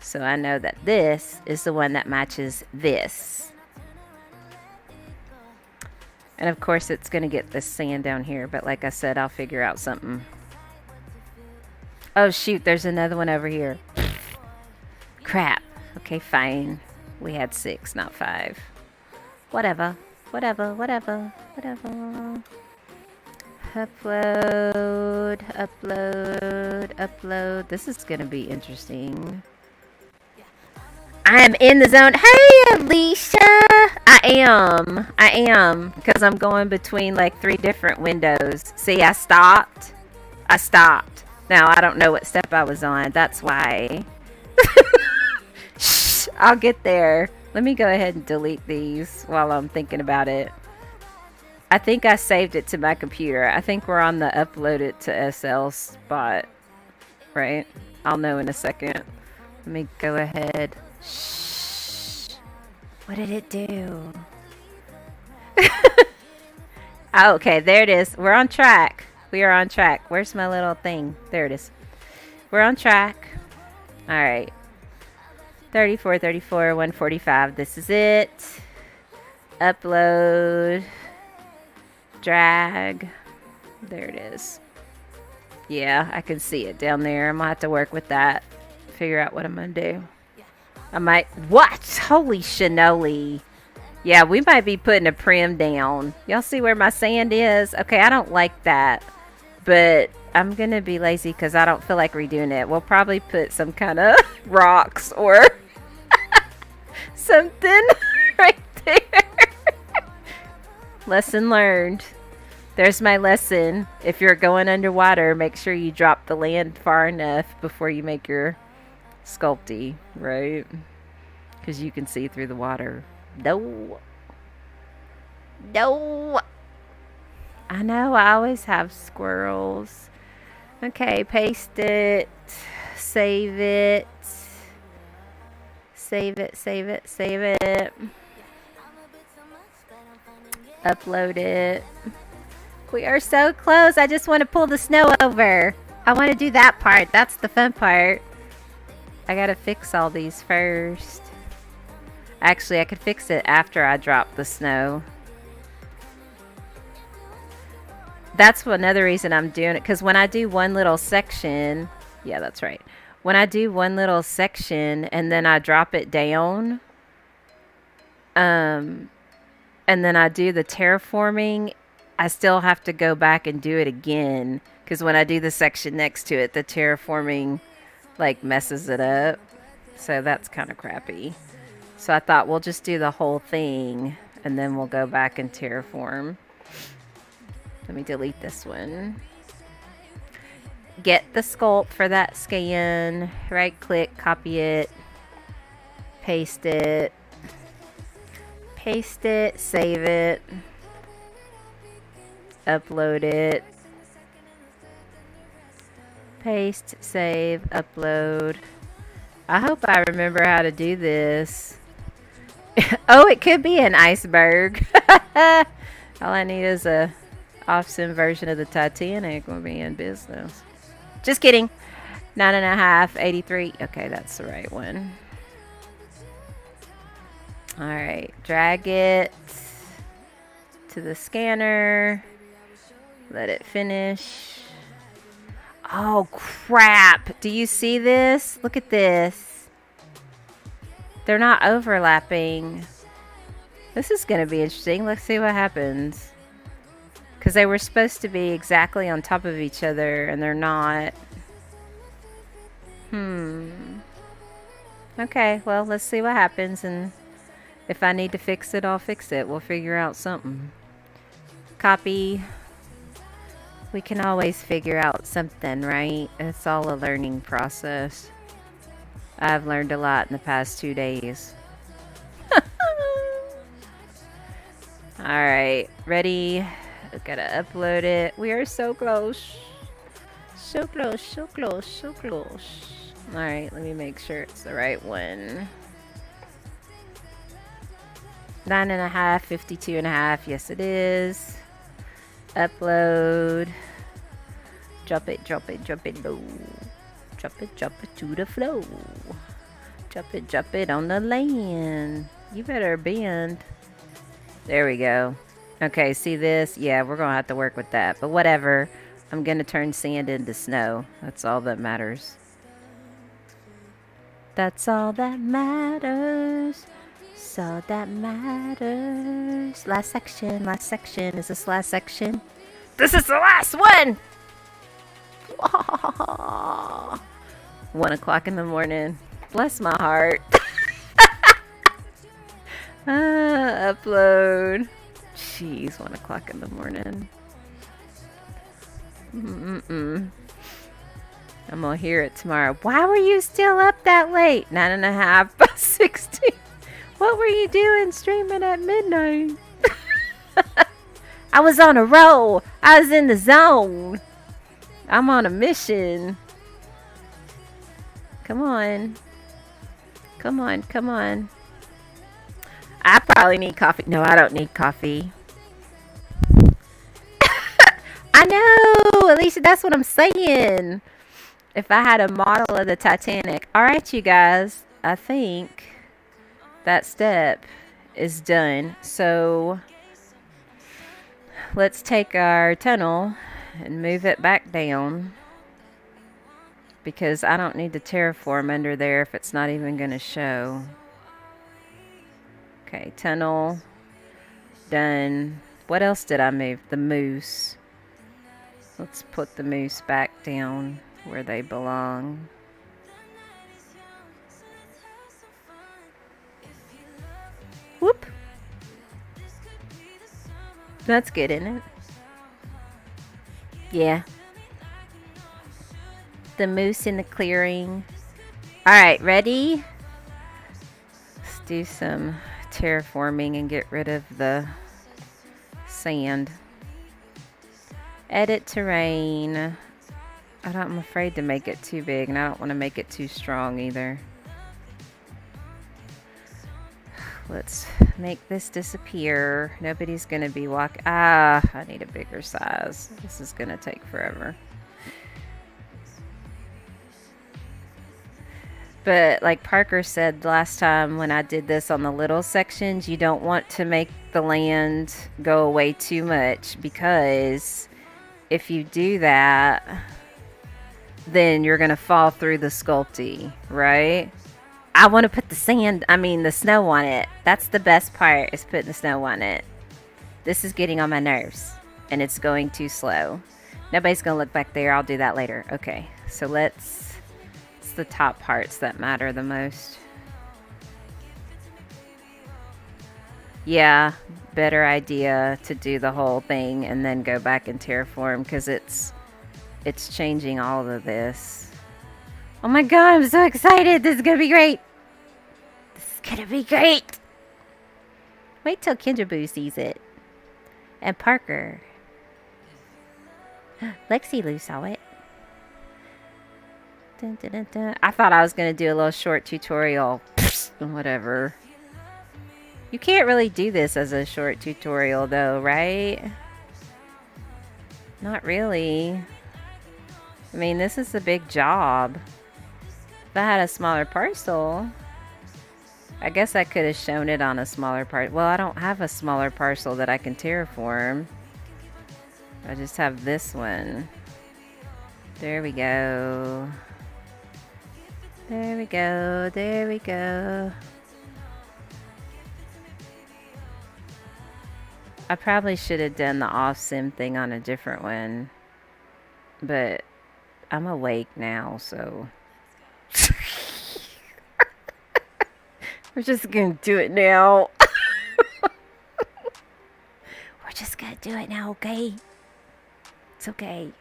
So I know that this is the one that matches this. And of course it's going to get this sand down here. But like I said, I'll figure out something. Oh shoot, there's another one over here. Crap. Okay, fine. We had 6, not 5. Whatever. Whatever, whatever, whatever. Upload, upload, upload. This is going to be interesting. I am in the zone. Hey, Alicia! I am. Because I'm going between like 3 different windows. See, I stopped. Now, I don't know what step I was on. That's why. Shh, I'll get there. Let me go ahead and delete these while I'm thinking about it. I think I saved it to my computer. I think we're on the upload it to SL spot. Right? I'll know in a second. Let me go ahead. Shh. What did it do? Oh, okay, there it is. We're on track. We are on track. Where's my little thing? There it is. We're on track. All right. 34, 34, 145. This is it. Upload. Drag. There it is. Yeah, I can see it down there. I'm going to have to work with that. Figure out what I'm going to do. I might... What? Holy cannoli. Yeah, we might be putting a prim down. Y'all see where my sand is? Okay, I don't like that. But I'm going to be lazy because I don't feel like redoing it. We'll probably put some kind of rocks or something right there. Lesson learned. There's my lesson. If you're going underwater, make sure you drop the land far enough before you make your sculpty, right? Because you can see through the water. No. No. I know, I always have squirrels. Okay, paste it. Save it. Save it, save it, save it. Upload it. We are so close. I just want to pull the snow over. I want to do that part. That's the fun part. I gotta fix all these first. Actually, I could fix it after I drop the snow. That's another reason I'm doing it. Because when I do one little section... Yeah, that's right. When I do one little section and then I drop it down... and then I do the terraforming... I still have to go back and do it again. Because when I do the section next to it, the terraforming like messes it up. So that's kind of crappy. So I thought we'll just do the whole thing. And then we'll go back and terraform. Let me delete this one. Get the sculpt for that scan. Right click, copy it. Paste it. Paste it, save it. Upload it. Paste, save, upload. I hope I remember how to do this. Oh, it could be an iceberg. All I need is a off-sim version of the Titanic. We'll be in business. Just kidding. 9.5, 83. Okay, that's the right one. All right, drag it to the scanner. Let it finish. Oh, crap. Do you see this? Look at this. They're not overlapping. This is going to be interesting. Let's see what happens. Because they were supposed to be exactly on top of each other, and they're not. Okay, well, let's see what happens, and if I need to fix it, I'll fix it. We'll figure out something. Copy. We can always figure out something, right? It's all a learning process. I've learned a lot in the past 2 days. Alright, ready? I've got to upload it. We are so close. So close, so close, so close. Alright, let me make sure it's the right one. 9.5, 52.5. Yes, it is. Upload. Drop it, drop it, drop it low. Drop it to the flow. Drop it on the land. You better bend. There we go. Okay, see this? Yeah, we're going to have to work with that. But whatever. I'm going to turn sand into snow. That's all that matters. That's all that matters. That's all that matters. Last section, last section. Is this last section? This is the last one! 1 o'clock in the morning. Bless my heart. Upload. Jeez, 1 o'clock in the morning. I'm gonna hear it tomorrow. Why were you still up that late? 9.5 by 16. What were you doing streaming at midnight? I was on a roll. I was in the zone. I'm on a mission. Come on. Come on, come on. I probably need coffee. No, I don't need coffee. I know. At least that's what I'm saying. If I had a model of the Titanic. All right, you guys. I think that step is done. So let's take our tunnel and move it back down, because I don't need to terraform under there if it's not even going to show. Okay, tunnel done. What else did I move? The moose. Let's put the moose back down where they belong. Whoop. That's good, isn't it? Yeah. The moose in the clearing. Alright, ready? Let's do some terraforming and get rid of the sand. Edit terrain. I'm afraid to make it too big, and I don't want to make it too strong either. Let's make this disappear. Nobody's going to be walking. I need a bigger size. This is going to take forever. But like Parker said last time when I did this on the little sections, you don't want to make the land go away too much, because if you do that, then you're going to fall through the sculpty, right? I want to put the snow on it. That's the best part, is putting the snow on it. This is getting on my nerves, and it's going too slow. Nobody's going to look back there. I'll do that later. Okay, so it's the top parts that matter the most. Yeah, better idea to do the whole thing and then go back and terraform, because it's changing all of this. Oh my god, I'm so excited. This is gonna be great. This is gonna be great. Wait till Kinjaboo sees it. And Parker. Lexi Lou saw it. Dun, dun, dun, dun. I thought I was gonna do a little short tutorial. Whatever. You can't really do this as a short tutorial though, right? Not really. I mean, this is a big job. If I had a smaller parcel, I guess I could have shown it on a smaller part. Well, I don't have a smaller parcel that I can terraform. I just have this one. There we go. There we go. There we go. I probably should have done the off-sim thing on a different one. But I'm awake now, so... We're just gonna do it now. We're just gonna do it now, okay? It's okay.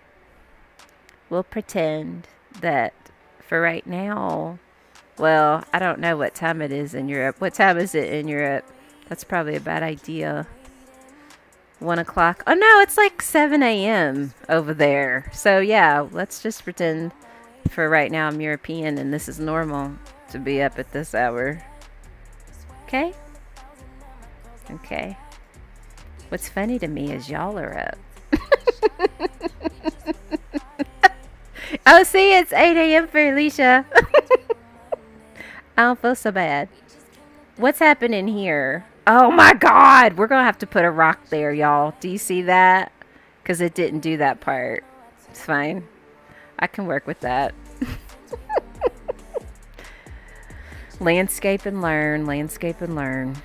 We'll pretend that for right now... Well, I don't know what time it is in Europe. What time is it in Europe? That's probably a bad idea. 1 o'clock. Oh no, it's like 7 a.m. over there. So yeah, let's just pretend for right now I'm European and this is normal to be up at this hour. Okay? Okay. What's funny to me is y'all are up. Oh, see, it's 8 a.m. for Alicia. I don't feel so bad. What's happening here? Oh my god! We're gonna have to put a rock there, y'all. Do you see that? Because it didn't do that part. It's fine. I can work with that. Landscape and learn. Landscape and learn.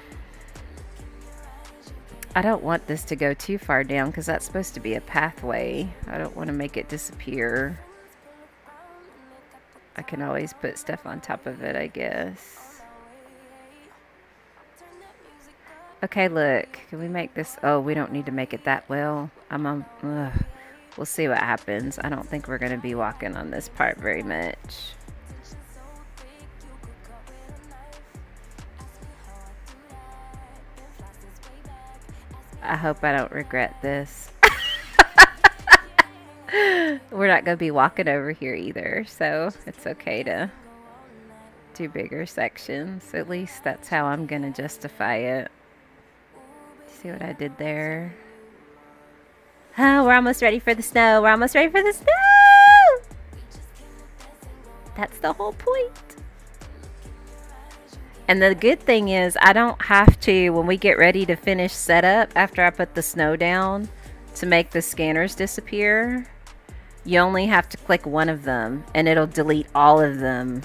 I don't want this to go too far down because that's supposed to be a pathway. I don't want to make it disappear. I can always put stuff on top of it, I guess. Okay, look. Can we make this? Oh, we don't need to make it that well. We'll see what happens. I don't think we're going to be walking on this part very much. I hope I don't regret this. We're not going to be walking over here either, so it's okay to do bigger sections. At least that's how I'm going to justify it. See what I did there? Oh, we're almost ready for the snow. We're almost ready for the snow! That's the whole point. And the good thing is I don't have to, when we get ready to finish setup, after I put the snow down to make the scanners disappear, you only have to click one of them and it'll delete all of them.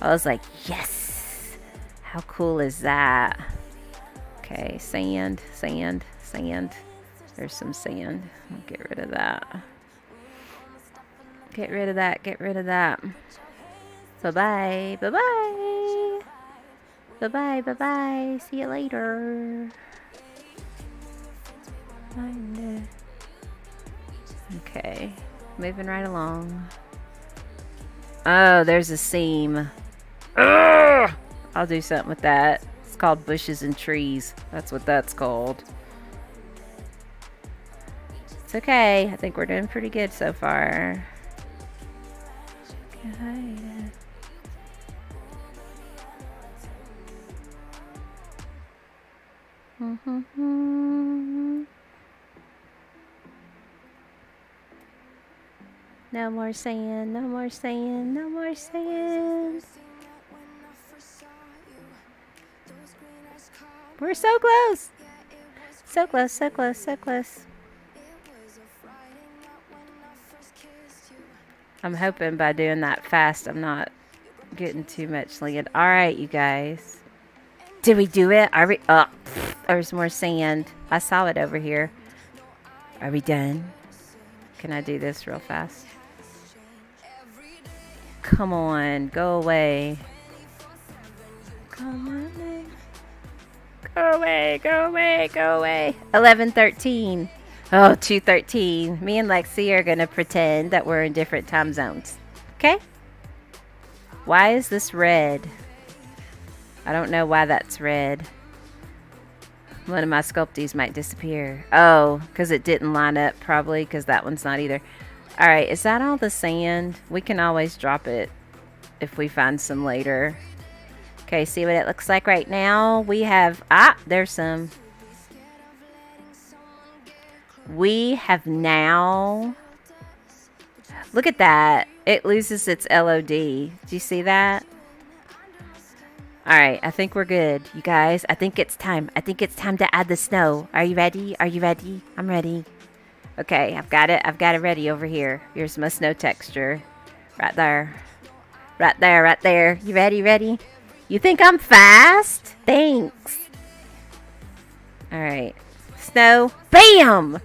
I was like, yes! How cool is that? Okay, sand, sand, sand. There's some sand. I'll get rid of that. Get rid of that, get rid of that. Bye-bye, bye-bye. Bye-bye, bye-bye. See you later. Okay, moving right along. Oh, there's a seam. Ugh! I'll do something with that. It's called bushes and trees. That's what that's called. It's okay. I think we're doing pretty good so far. No more sand, no more sand, no more sand. We're so close. So close, so close, so close. I'm hoping by doing that fast, I'm not getting too much land. All right, you guys. Did we do it? Are we? Oh, there's more sand. I saw it over here. Are we done? Can I do this real fast? Come on, go away. Come on. Go away, go away, go away. 11:13. Oh, 2:13. Me and Lexi are going to pretend that we're in different time zones. Okay? Why is this red? I don't know why that's red. One of my sculpties might disappear. Oh, because it didn't line up probably, because that one's not either. Alright, is that all the sand? We can always drop it if we find some later. Okay, see what it looks like right now? We have... Ah, there's some. We have now... Look at that. It loses its LOD. Do you see that? Alright, I think we're good. You guys, I think it's time. I think it's time to add the snow. Are you ready? Are you ready? I'm ready. Okay, I've got it. I've got it ready over here. Here's my snow texture. Right there. Right there, right there. You ready? Ready? You think I'm fast? Thanks. Alright. Snow. BAM!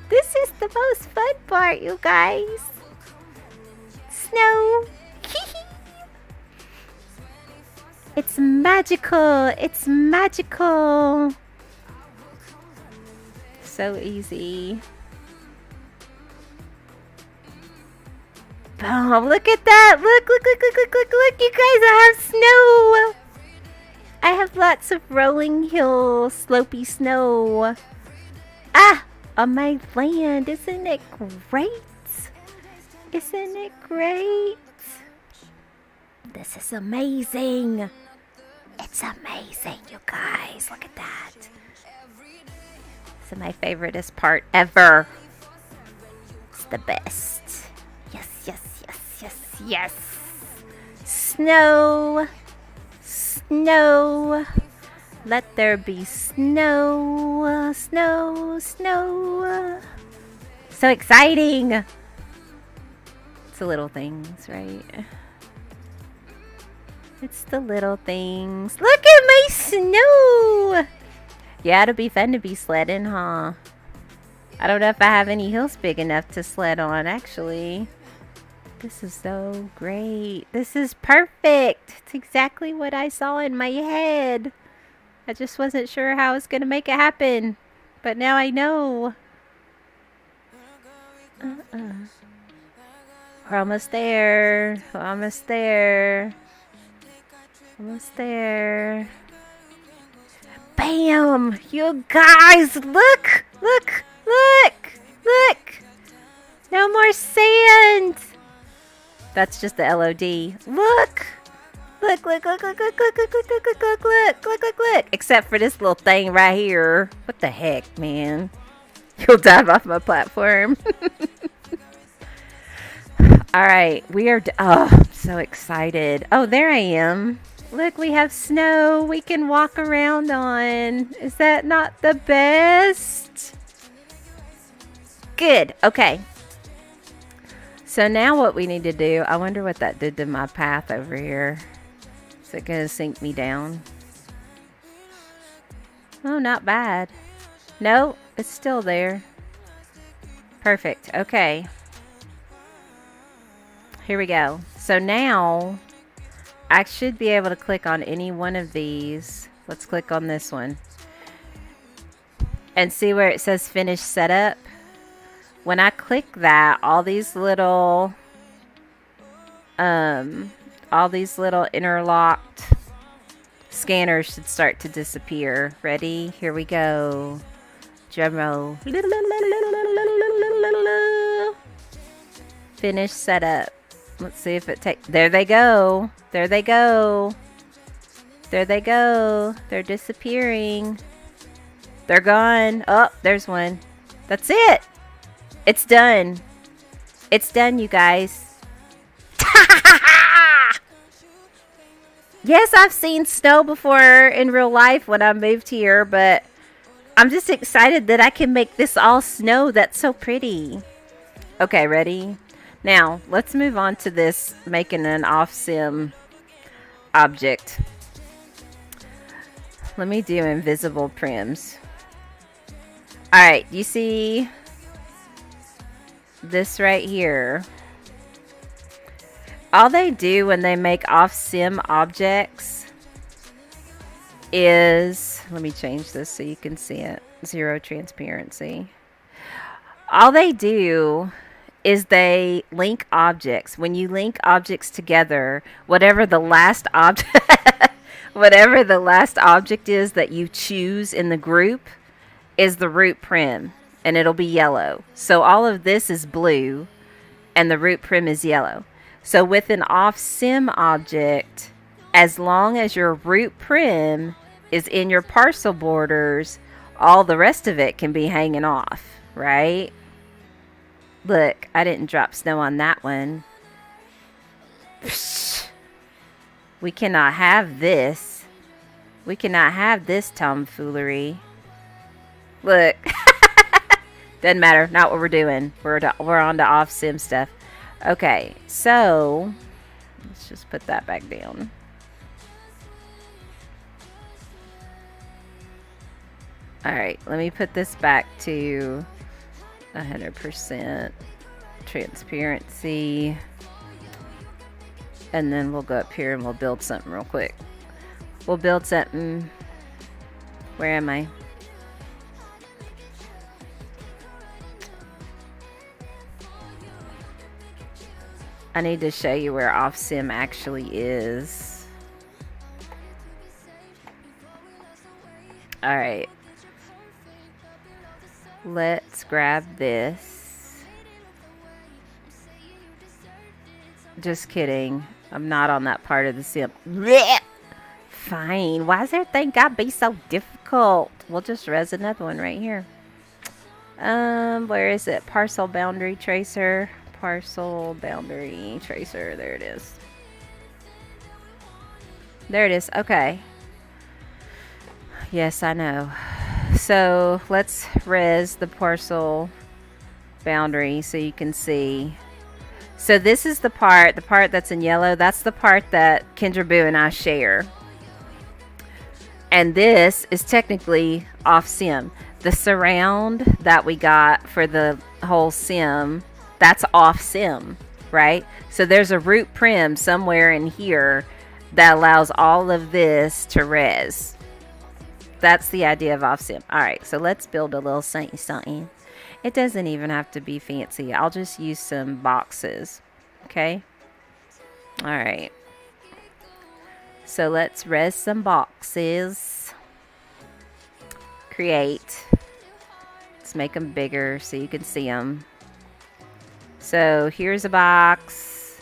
This is the most fun part, you guys. Snow. It's magical. It's magical. So easy. Oh, look at that. Look, look, look, look, look, look, look. You guys, I have snow. I have lots of rolling hill, slopey snow. Ah, on my land. Isn't it great? Isn't it great? This is amazing. It's amazing, you guys. Look at that. This is my favoriteest part ever. It's the best. Yes, yes, yes, yes, yes. Snow. Snow. Let there be snow. Snow, snow. So exciting. It's the little things, right? It's the little things. Look at my snow! Yeah, it'll be fun to be sledding, huh? I don't know if I have any hills big enough to sled on, actually. This is so great. This is perfect. It's exactly what I saw in my head. I just wasn't sure how I was going to make it happen. But now I know. We're almost there. We're almost there. Almost there. Bam! You guys, look! Look! Look! Look! No more sand! That's just the LOD. Look! Look, look, look, look, look, look, look, look, look, look, look, look, look, look, look. Except for this little thing right here. What the heck, man? You'll dive off my platform. All right, we are. Oh, I'm so excited. Oh, there I am. Look, we have snow we can walk around on. Is that not the best? Good. Okay. So now what we need to do, I wonder what that did to my path over here. Is it going to sink me down? Oh, not bad. No, it's still there. Perfect. Okay. Here we go. So now I should be able to click on any one of these. Let's click on this one. And see where it says finish setup? When I click that, all these little interlocked scanners should start to disappear. Ready? Here we go. Drum roll. Finish setup. Let's see if it takes. There they go. There they go. There they go. They're disappearing. They're gone. Oh, there's one. That's it. It's done. It's done, you guys. Yes, I've seen snow before in real life when I moved here, but I'm just excited that I can make this all snow. That's so pretty. Okay, ready? Now, let's move on to this making an off-sim object. Let me do invisible prims. Alright, you see this right here? All they do when they make off-sim objects is, let me change this so you can see it, 0 transparency. All they do is they link objects. When you link objects together, whatever the last object whatever the last object is that you choose in the group is the root prim, and it'll be yellow. So all of this is blue and the root prim is yellow. So with an off-sim object, as long as your root prim is in your parcel borders, all the rest of it can be hanging off, right? Look, I didn't drop snow on that one. We cannot have this. We cannot have this tomfoolery. Look. Doesn't matter. Not what we're doing. We're on to off-sim stuff. Okay, so let's just put that back down. Alright, let me put this back to 100% transparency. And then we'll go up here and we'll build something real quick. We'll build something. Where am I? I need to show you where off-sim actually is. Alright. Let's grab this. Just kidding. I'm not on that part of the sim. Blech! Fine. Why does everything gotta be so difficult? We'll just res another one right here. Where is it? Parcel boundary tracer. Parcel boundary tracer. There it is. There it is. Okay. Yes, I know. So let's res the parcel boundary so you can see. So this is the part that's in yellow. That's the part that Kendra Boo and I share. And this is technically off sim. The surround that we got for the whole sim, that's off sim, right? So there's a root prim somewhere in here that allows all of this to res. That's the idea of off sim. All right, so let's build a little something. It doesn't even have to be fancy. I'll just use some boxes, okay? All right. So let's res some boxes. Create. Let's make them bigger so you can see them. So here's a box.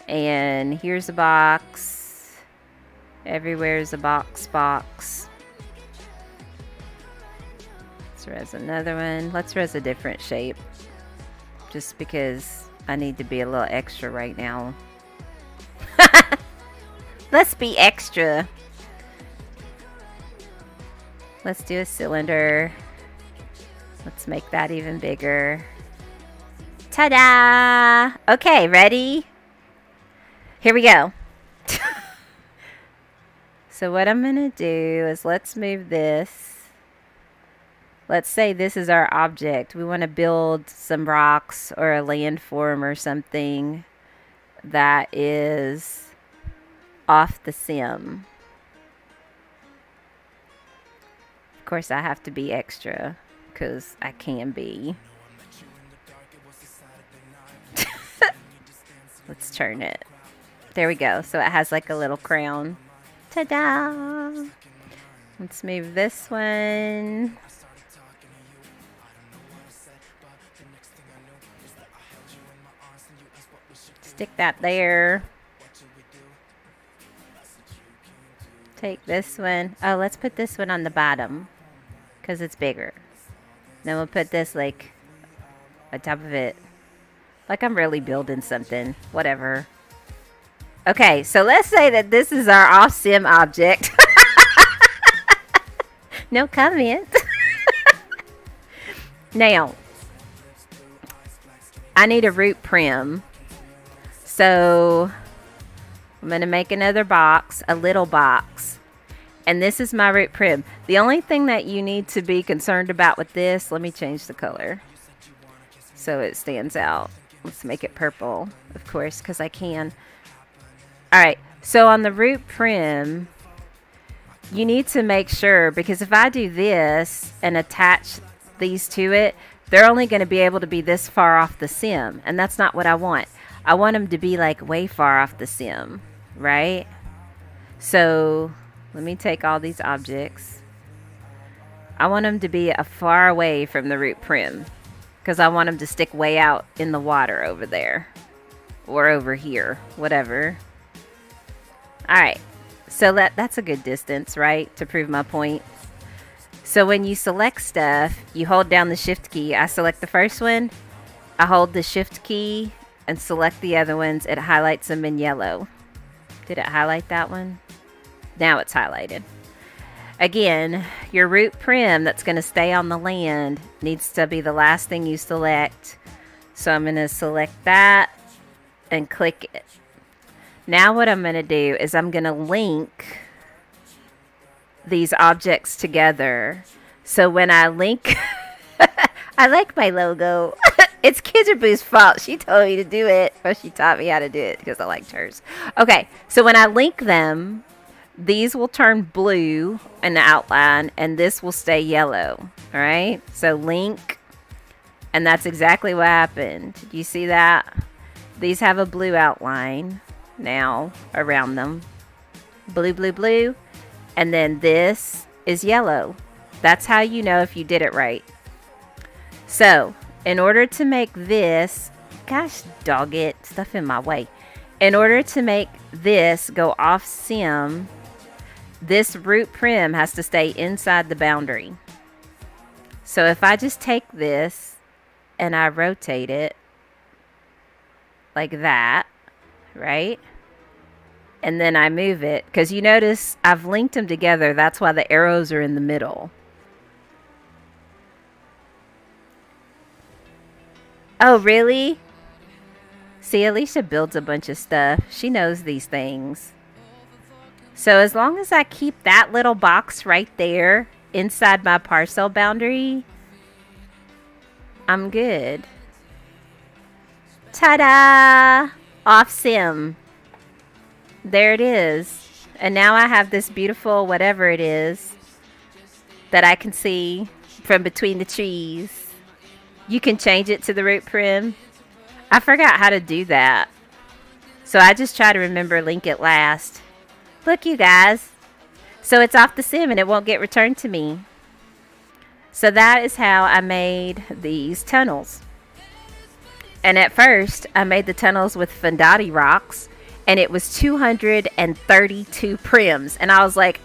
And here's a box. Everywhere's a box. Let's res another one. Let's res a different shape. Just because I need to be a little extra right now. Let's be extra. Let's do a cylinder. Let's make that even bigger. Ta-da! Okay, ready? Here we go. So what I'm gonna do is let's move this. Let's say this is our object. We want to build some rocks or a landform or something that is off the sim. Of course, I have to be extra because I can be. Let's turn it. There we go. So it has like a little crown. Ta-da! Let's move this one. Stick that there. Take this one. Oh, let's put this one on the bottom because it's bigger. Then we'll put this like on top of it. Like I'm really building something. Whatever. Okay, so let's say that this is our off-sim object. No comment. Now, I need a root prim. So, I'm going to make another box, a little box. And this is my root prim. The only thing that you need to be concerned about with this, let me change the color so it stands out. Let's make it purple, of course, because I can. Alright, so on the root prim, you need to make sure, because if I do this and attach these to it, they're only going to be able to be this far off the sim, and that's not what I want. I want them to be like way far off the sim, right? So let me take all these objects. I want them to be far away from the root prim because I want them to stick way out in the water over there or over here, whatever. Alright, so that's a good distance, right, to prove my point. So when you select stuff, you hold down the shift key. I select the first one, I hold the shift key and select the other ones. It highlights them in yellow. Did it highlight that one? Now it's highlighted. Again, your root prim that's going to stay on the land needs to be the last thing you select. So I'm going to select that and click it. Now what I'm going to do is I'm going to link these objects together. So when I link, I like my logo. It's Kinderboo's fault. She told me to do it. Or she taught me how to do it because I liked hers. Okay, so when I link them, these will turn blue in the outline and this will stay yellow. All right, so link, and that's exactly what happened. Did you see that? These have a blue outline now around them. Blue, blue, blue. And then this is yellow. That's how you know if you did it right. So, in order to make this, gosh dog it, stuff in my way. In order to make this go off sim, this root prim has to stay inside the boundary. So if I just take this and I rotate it like that, right? And then I move it, because you notice I've linked them together. That's why the arrows are in the middle. Oh, really? See, Alicia builds a bunch of stuff. She knows these things. So as long as I keep that little box right there inside my parcel boundary, I'm good. Ta-da! Off sim. There it is. And now I have this beautiful whatever it is that I can see from between the trees. You can change it to the root prim. I forgot how to do that. So I just try to remember link it last. Look, you guys. So it's off the sim and it won't get returned to me. So that is how I made these tunnels. And at first, I made the tunnels with Fundati rocks. And it was 232 prims. And I was like,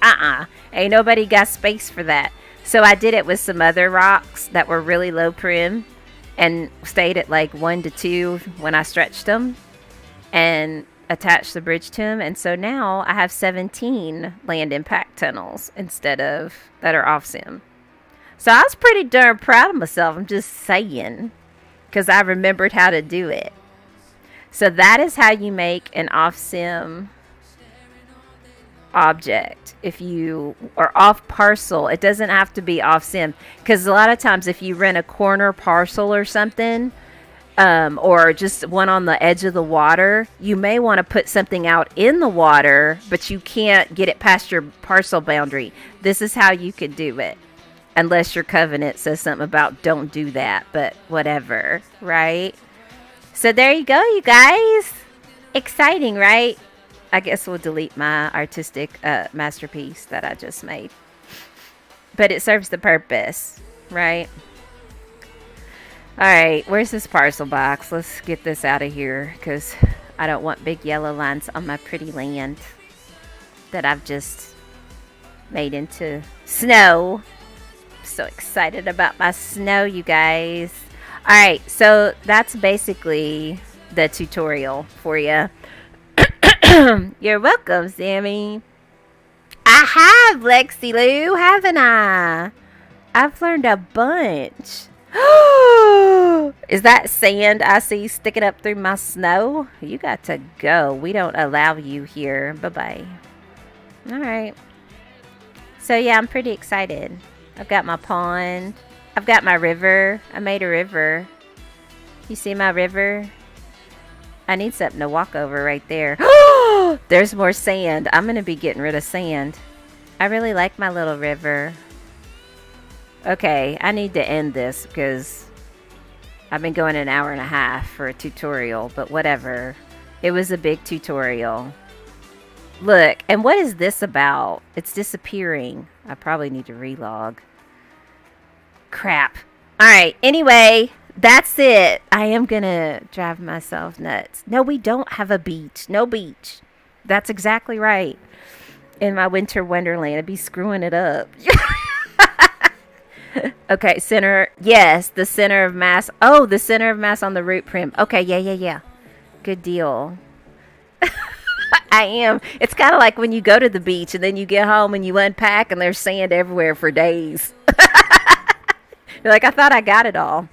ain't nobody got space for that. So I did it with some other rocks that were really low prim. and stayed at like 1 to 2 when I stretched them and attached the bridge to them. And so now I have 17 land impact tunnels instead of that are off sim. So I was pretty darn proud of myself. I'm just saying, because I remembered how to do it. So that is how you make an off sim object. If you are off parcel, it doesn't have to be off sim, because a lot of times if you rent a corner parcel or something, or just one on the edge of the water, you may want to put something out in the water, but you can't get it past your parcel boundary. This is how you could do it, unless your covenant says something about don't do that, but whatever, right? So there you go, you guys. Exciting, right? I guess we'll delete my artistic masterpiece that I just made. But it serves the purpose, right? Alright, where's this parcel box? Let's get this out of here, because I don't want big yellow lines on my pretty land that I've just made into snow. I'm so excited about my snow, you guys. Alright, so that's basically the tutorial for you. You're welcome, Sammy. I have, Lexi Lou, haven't I? I've learned a bunch. Is that sand I see sticking up through my snow? You got to go. We don't allow you here. Bye-bye. Alright. So yeah, I'm pretty excited. I've got my pond. I've got my river. I made a river. You see my river? I need something to walk over right there. There's more sand. I'm going to be getting rid of sand. I really like my little river. Okay, I need to end this because I've been going an hour and a half for a tutorial, but whatever. It was a big tutorial. Look, and what is this about? It's disappearing. I probably need to relog. Crap. Alright, anyway, that's it. I am gonna drive myself nuts. No, we don't have a beach. No beach. That's exactly right. In my winter wonderland, I'd be screwing it up. Okay, center. Yes, the center of mass. Oh, the center of mass on the root prim. Okay, yeah. Good deal. I am. It's kind of like when you go to the beach and then you get home and you unpack and there's sand everywhere for days. You're like, I thought I got it all.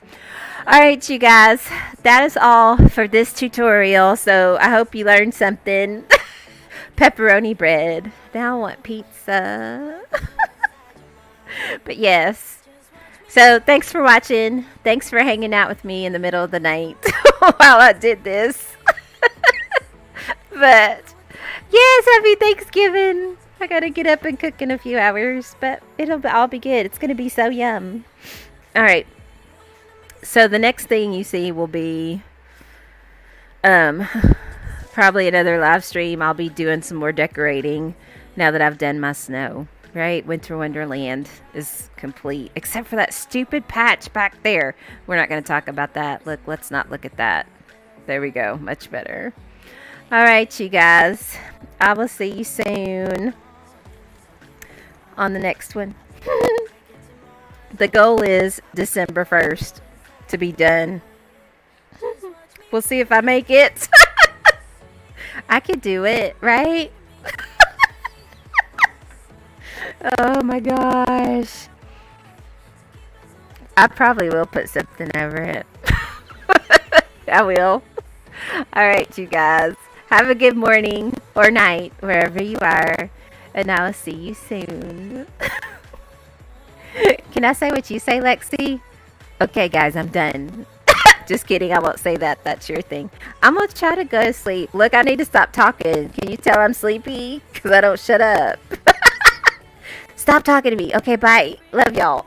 All right, you guys. That is all for this tutorial. So I hope you learned something. Pepperoni bread. Now I want pizza. But yes. So thanks for watching. Thanks for hanging out with me in the middle of the night while I did this. But yes, happy Thanksgiving. I gotta get up and cook in a few hours, but it'll all be good. It's gonna be so yum. All right. So the next thing you see will be probably another live stream. I'll be doing some more decorating now that I've done my snow. Right? Winter Wonderland is complete. Except for that stupid patch back there. We're not going to talk about that. Look, let's not look at that. There we go. Much better. Alright, you guys. I will see you soon on the next one. The goal is December 1st to be done. We'll see if I make it. I could do it, right? Oh my gosh. I probably will put something over it. I will. Alright, you guys. Have a good morning or night, wherever you are. And I will see you soon. Can I say what you say, Lexi? Okay, guys, I'm done. Just kidding. I won't say that. That's your thing. I'm going to try to go to sleep. Look, I need to stop talking. Can you tell I'm sleepy? Because I don't shut up. Stop talking to me. Okay, bye. Love y'all.